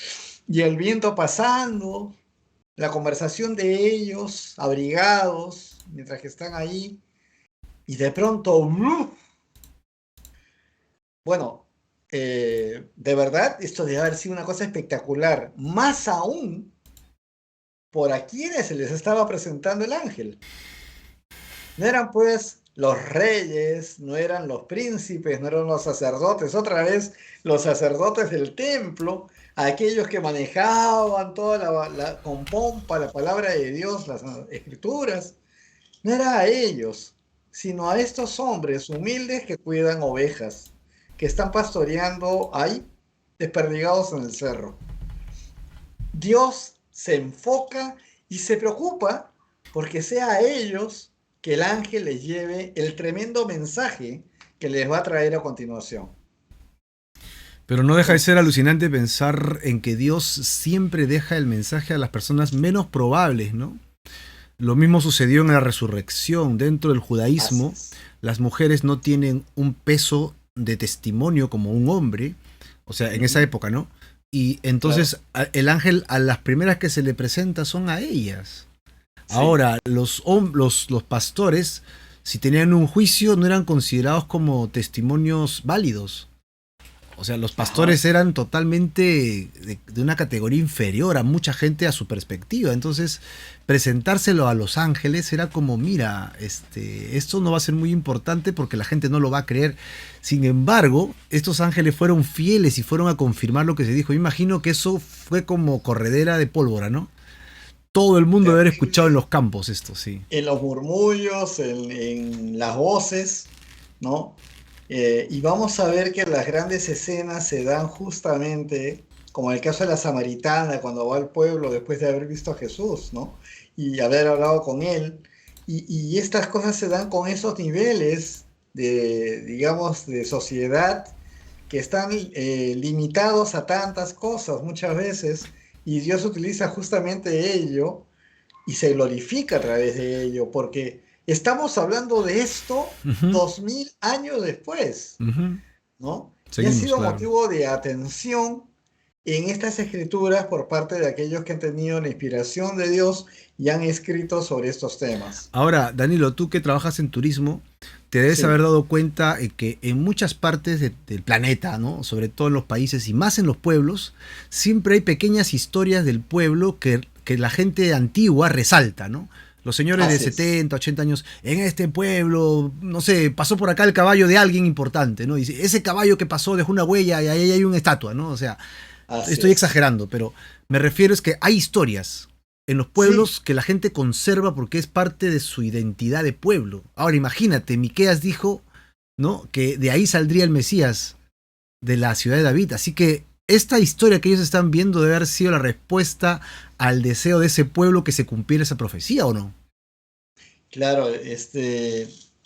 Y el viento pasando, la conversación de ellos, abrigados, mientras que están ahí, y de pronto, ¡uf! Bueno, de verdad, esto debe haber sido una cosa espectacular, más aún por a quienes se les estaba presentando el ángel. No eran pues los reyes, no eran los príncipes, no eran los sacerdotes, otra vez los sacerdotes del templo, aquellos que manejaban toda con pompa la palabra de Dios, las escrituras. No era a ellos, sino a estos hombres humildes que cuidan ovejas, que están pastoreando ahí, desperdigados en el cerro. Dios se enfoca y se preocupa porque sea a ellos que el ángel les lleve el tremendo mensaje que les va a traer a continuación. Pero no deja de ser Entonces, alucinante pensar en que Dios siempre deja el mensaje a las personas menos probables, ¿no? Lo mismo sucedió en la resurrección. Dentro del así judaísmo, es. las mujeres no tienen un peso de testimonio como un hombre, o sea, en esa Ujú, época, ¿no? Y claro, entonces el ángel a las primeras que se le presenta son a ellas. sí. Ahora, los pastores, si tenían un juicio, no eran considerados como testimonios válidos. O sea, los Ajá. pastores eran totalmente de una categoría inferior a mucha gente a su perspectiva. Entonces, presentárselo a los ángeles era como, mira, esto no va a ser muy importante porque la gente no lo va a creer. Sin embargo, estos ángeles fueron fieles y fueron a confirmar lo que se dijo. Yo imagino que eso fue como corredera de pólvora, ¿no? Todo el mundo debe haber escuchado en Terrible los campos esto, sí. en los murmullos, en las voces, ¿no? Y vamos a ver que las grandes escenas se dan justamente, como en el caso de la samaritana, cuando va al pueblo después de haber visto a Jesús, ¿no? Y haber hablado con él. Y estas cosas se dan con esos niveles de, digamos, de sociedad que están limitados a tantas cosas muchas veces, y Dios utiliza justamente ello y se glorifica a través de ello, porque estamos hablando de esto Ujú, 2000 años después, ujú. ¿no? Y ha Seguimos, sido claro. motivo de atención en estas escrituras por parte de aquellos que han tenido la inspiración de Dios y han escrito sobre estos temas. Ahora, Danilo, tú que trabajas en turismo, te debes haber Sí, dado cuenta que en muchas partes del planeta, ¿no? Sobre todo en los países y más en los pueblos, siempre hay pequeñas historias del pueblo que la gente antigua resalta, ¿no? Los señores de así es. 70, 80 años, en este pueblo, no sé, pasó por acá el caballo de alguien importante, ¿no? Dice, ese caballo que pasó dejó una huella y ahí hay una estatua, ¿no? O sea, Así estoy es. exagerando, pero me refiero es que hay historias en los Sí, pueblos que la gente conserva porque es parte de su identidad de pueblo. Ahora imagínate, Miqueas dijo, ¿no? Que de ahí saldría el Mesías de la ciudad de David. Así que esta historia que ellos están viendo debe haber sido la respuesta al deseo de ese pueblo que se cumpliera esa profecía, ¿o no? claro,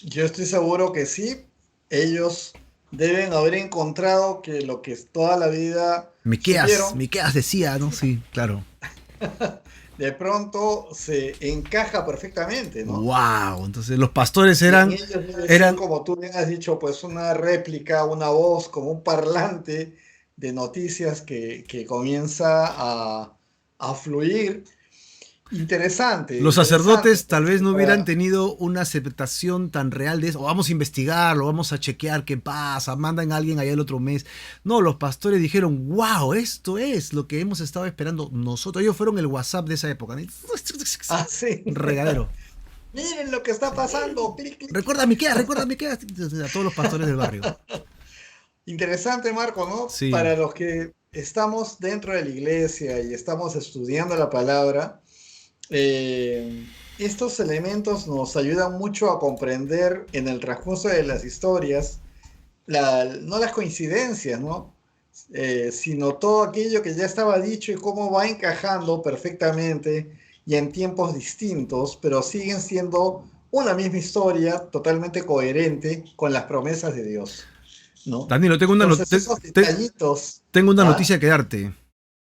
yo estoy seguro que sí. ellos deben haber encontrado que lo que toda la vida Miqueas, supieron, Miqueas decía, ¿no? Sí, claro. de pronto se encaja perfectamente, ¿no? Wow, entonces los pastores Y en eran, ellos debe ser, eran, como tú bien has dicho, pues una réplica, una voz, como un parlante de noticias que comienza a fluir. Interesante, los interesante, sacerdotes tal pues, vez no hubieran tenido una aceptación tan real de eso. O vamos a investigarlo, vamos a chequear qué pasa, mandan a alguien allá el otro mes. No, los pastores dijeron, wow, esto es lo que hemos estado esperando nosotros. Ellos fueron el WhatsApp de esa época, ¿no? Ah, sí. Un regadero. Miren lo que está pasando. Clic, clic, clic. Recuerda Miqueas, a todos los pastores del barrio. Interesante, Marco, ¿no? Sí. Para los que estamos dentro de la iglesia y estamos estudiando la palabra, estos elementos nos ayudan mucho a comprender en el transcurso de las historias, no las coincidencias, ¿no? Sino todo aquello que ya estaba dicho y cómo va encajando perfectamente y en tiempos distintos, pero siguen siendo una misma historia totalmente coherente con las promesas de Dios, ¿no? Danilo, Entonces, esos detallitos, tengo una ¿ah? noticia que darte.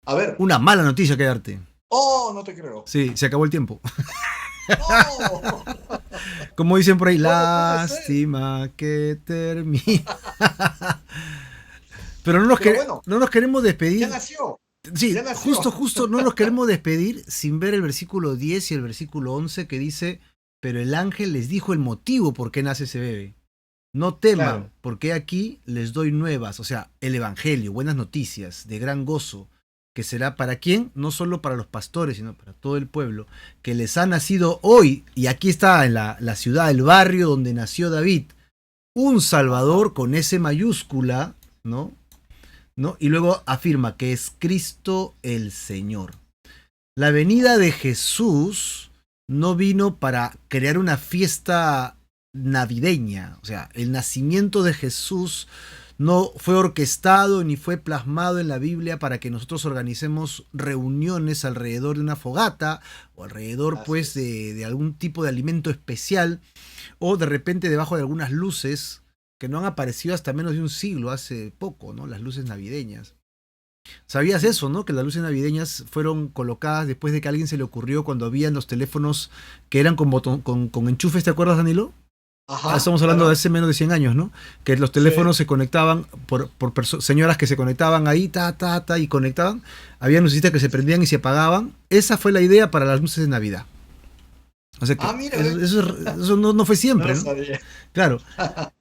A ver, Una mala noticia que darte. oh, no te creo. Sí, se acabó el tiempo. No, Como dicen por ahí, ¿cómo puede ser? lástima que termina. Pero no nos, Pero bueno, no nos queremos ya despedir. nació, ya Sí, nació. justo no nos queremos despedir sin ver el versículo 10 y el versículo 11 que dice, pero el ángel les dijo el motivo por qué nace ese bebé. No Claro, teman, porque aquí les doy nuevas, o sea, el evangelio, buenas noticias, de gran gozo, que será para quién, no solo para los pastores, sino para todo el pueblo, que les ha nacido hoy, y aquí está en la ciudad, el barrio donde nació David, un ajá, Salvador con S mayúscula, ¿no? ¿No? Y luego afirma que es Cristo el Señor. La venida de Jesús no vino para crear una fiesta navideña. O sea, el nacimiento de Jesús no fue orquestado ni fue plasmado en la Biblia para que nosotros organicemos reuniones alrededor de una fogata o alrededor así pues es. de algún tipo de alimento especial o de repente debajo de algunas luces que no han aparecido hasta menos de un siglo, hace poco, ¿no? Las luces navideñas. ¿Sabías Ujú. eso, no? Que las luces navideñas fueron colocadas después de que a alguien se le ocurrió cuando habían los teléfonos que eran con botón, con enchufes, ¿te acuerdas, Danilo? Ajá, Estamos hablando de claro, hace menos de 100 años, ¿no? Que los sí. teléfonos se conectaban por señoras que se conectaban ahí, y conectaban. Había lucecitas que se prendían y se apagaban. Esa fue la idea para las luces de Navidad. O sea Ah, que mira, ve, eso no fue no lo siempre, ¿no? sabía. Claro,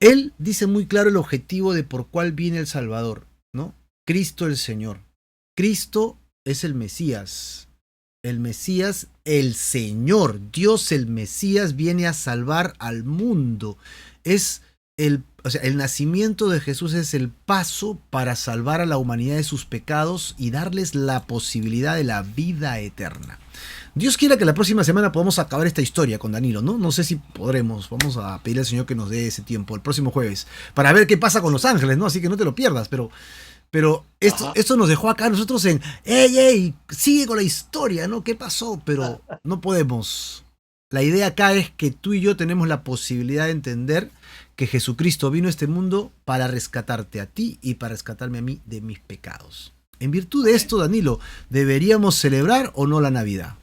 él dice muy claro el objetivo de por cuál viene el Salvador, ¿no? Cristo el Señor. Cristo es el Mesías. El Mesías, el Señor, Dios el Mesías viene a salvar al mundo. Es o sea, el nacimiento de Jesús es el paso para salvar a la humanidad de sus pecados y darles la posibilidad de la vida eterna. Dios quiera que la próxima semana podamos acabar esta historia con Danilo, ¿no? No sé si podremos. Vamos a pedirle al Señor que nos dé ese tiempo, el próximo jueves, para ver qué pasa con los ángeles, ¿no? Así que no te lo pierdas, pero Ajá. esto nos dejó acá nosotros en, ey, sigue con la historia, ¿no? ¿Qué pasó? Pero no podemos. La idea acá es que tú y yo tenemos la posibilidad de entender que Jesucristo vino a este mundo para rescatarte a ti y para rescatarme a mí de mis pecados. En virtud de Amén. esto, Danilo, ¿deberíamos celebrar o no la Navidad?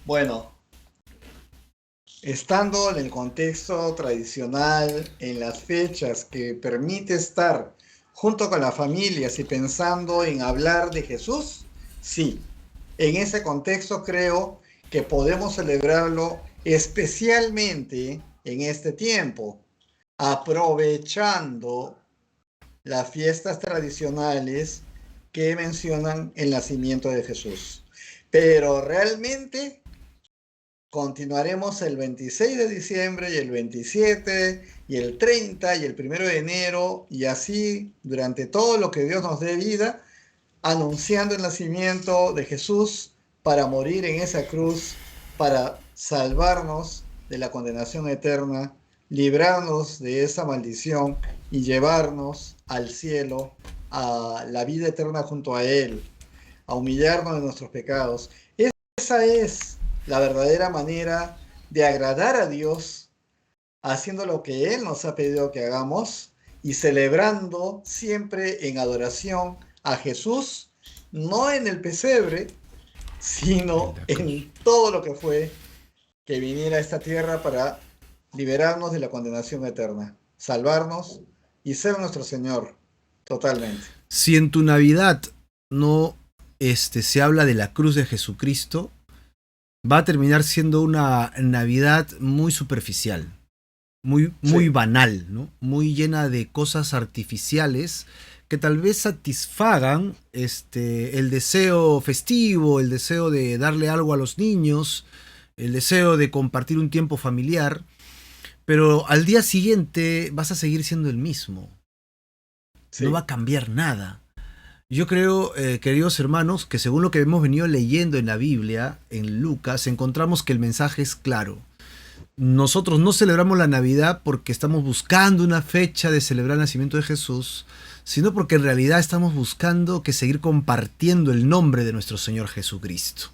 Bueno, estando en el contexto tradicional, en las fechas que permite estar junto con las familias y pensando en hablar de Jesús, sí, en ese contexto creo que podemos celebrarlo especialmente en este tiempo, aprovechando las fiestas tradicionales que mencionan el nacimiento de Jesús. Pero realmente continuaremos el 26 de diciembre y el 27 y el 30 y el 1 de enero y así durante todo lo que Dios nos dé vida, anunciando el nacimiento de Jesús para morir en esa cruz, para salvarnos de la condenación eterna, librarnos de esa maldición y llevarnos al cielo, a la vida eterna junto a Él, a humillarnos de nuestros pecados. Esa es la verdadera manera de agradar a Dios haciendo lo que Él nos ha pedido que hagamos y celebrando siempre en adoración a Jesús, no en el pesebre, En sino la cruz. en todo lo que fue que viniera a esta tierra para liberarnos de la condenación eterna, salvarnos y ser nuestro Señor totalmente. Si en tu Navidad no se habla de la cruz de Jesucristo, va a terminar siendo una Navidad muy superficial, muy Sí, banal, ¿no? Muy llena de cosas artificiales que tal vez satisfagan el deseo festivo, el deseo de darle algo a los niños, el deseo de compartir un tiempo familiar, pero al día siguiente vas a seguir siendo el mismo, no va a sí, cambiar nada. Yo creo, queridos hermanos, que según lo que hemos venido leyendo en la Biblia, en Lucas, encontramos que el mensaje es claro. Nosotros no celebramos la Navidad porque estamos buscando una fecha de celebrar el nacimiento de Jesús, sino porque en realidad estamos buscando que seguir compartiendo el nombre de nuestro Señor Jesucristo.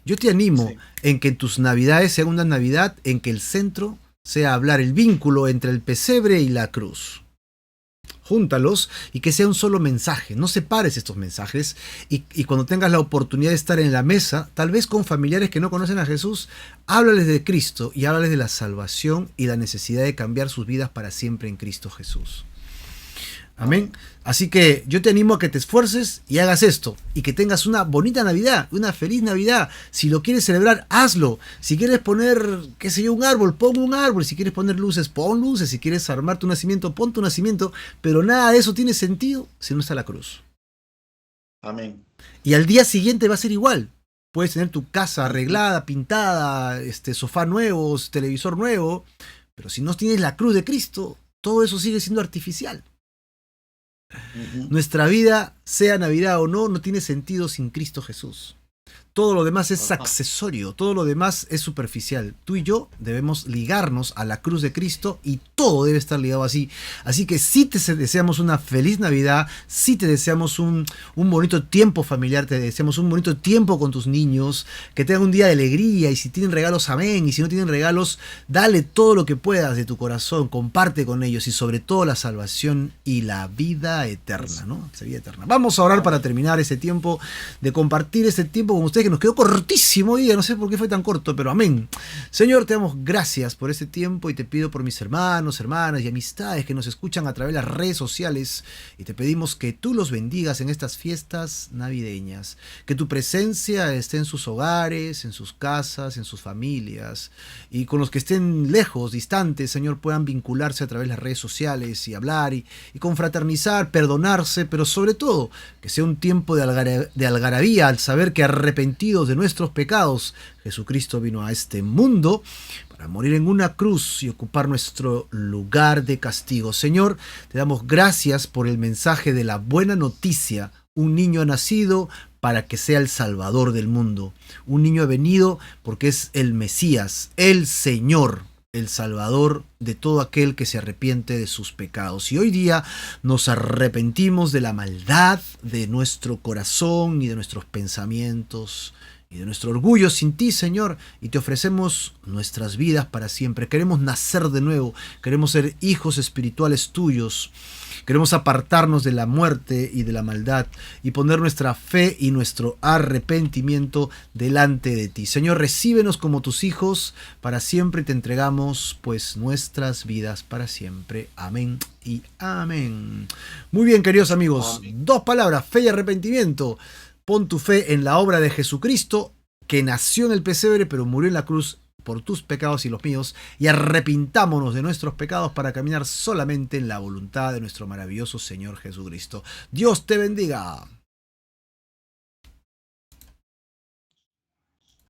Yo te animo sí. en que tus Navidades sean una Navidad en que el centro sea hablar el vínculo entre el pesebre y la cruz. Júntalos y que sea un solo mensaje. No separes estos mensajes y cuando tengas la oportunidad de estar en la mesa, tal vez con familiares que no conocen a Jesús, háblales de Cristo y háblales de la salvación y la necesidad de cambiar sus vidas para siempre en Cristo Jesús. Amén. Amén. Así que yo te animo a que te esfuerces y hagas esto y que tengas una bonita Navidad, una feliz Navidad. Si lo quieres celebrar, hazlo. Si quieres poner, qué sé yo, un árbol, pon un árbol. Si quieres poner luces, pon luces. Si quieres armar tu nacimiento, pon tu nacimiento. Pero nada de eso tiene sentido si no está la cruz. Amén. Y al día siguiente va a ser igual. Puedes tener tu casa arreglada, pintada, sofá nuevo, televisor nuevo, pero si no tienes la cruz de Cristo, todo eso sigue siendo artificial. Ujú. Nuestra vida, sea Navidad o no, no tiene sentido sin Cristo Jesús. Todo lo demás es Ajá. accesorio, todo lo demás es superficial. Tú y yo debemos ligarnos a la cruz de Cristo y todo debe estar ligado así. Así que si te deseamos una feliz Navidad, si te deseamos un bonito tiempo familiar, te deseamos un bonito tiempo con tus niños, que tengan un día de alegría y si tienen regalos, amén. Y si no tienen regalos, dale todo lo que puedas de tu corazón, comparte con ellos y sobre todo la salvación y la vida eterna, Eso. ¿no? Esa vida eterna. Vamos a orar para Amén. terminar ese tiempo, de compartir este tiempo con ustedes que nos quedó cortísimo hoy día, no sé por qué fue tan corto, pero amén. Señor, te damos gracias por este tiempo y te pido por mis hermanos, hermanas y amistades que nos escuchan a través de las redes sociales y te pedimos que tú los bendigas en estas fiestas navideñas, que tu presencia esté en sus hogares, en sus casas, en sus familias y con los que estén lejos, distantes, Señor, puedan vincularse a través de las redes sociales y hablar y confraternizar, perdonarse, pero sobre todo que sea un tiempo de algarabía al saber que arrepentidos de nuestros pecados, Jesucristo vino a este mundo para morir en una cruz y ocupar nuestro lugar de castigo. Señor, te damos gracias por el mensaje de la buena noticia. Un niño ha nacido para que sea el Salvador del mundo. Un niño ha venido porque es el Mesías, el Señor, el Salvador de todo aquel que se arrepiente de sus pecados. Y hoy día nos arrepentimos de la maldad de nuestro corazón y de nuestros pensamientos y de nuestro orgullo sin ti, Señor, y te ofrecemos nuestras vidas para siempre. Queremos nacer de nuevo, queremos ser hijos espirituales tuyos, queremos apartarnos de la muerte y de la maldad y poner nuestra fe y nuestro arrepentimiento delante de ti. Señor, recíbenos como tus hijos para siempre y te entregamos pues nuestras vidas para siempre. Amén y amén. Muy bien, queridos amigos, Amén. dos palabras, fe y arrepentimiento. Pon tu fe en la obra de Jesucristo, que nació en el pesebre, pero murió en la cruz por tus pecados y los míos, y arrepintámonos de nuestros pecados para caminar solamente en la voluntad de nuestro maravilloso Señor Jesucristo. Dios te bendiga.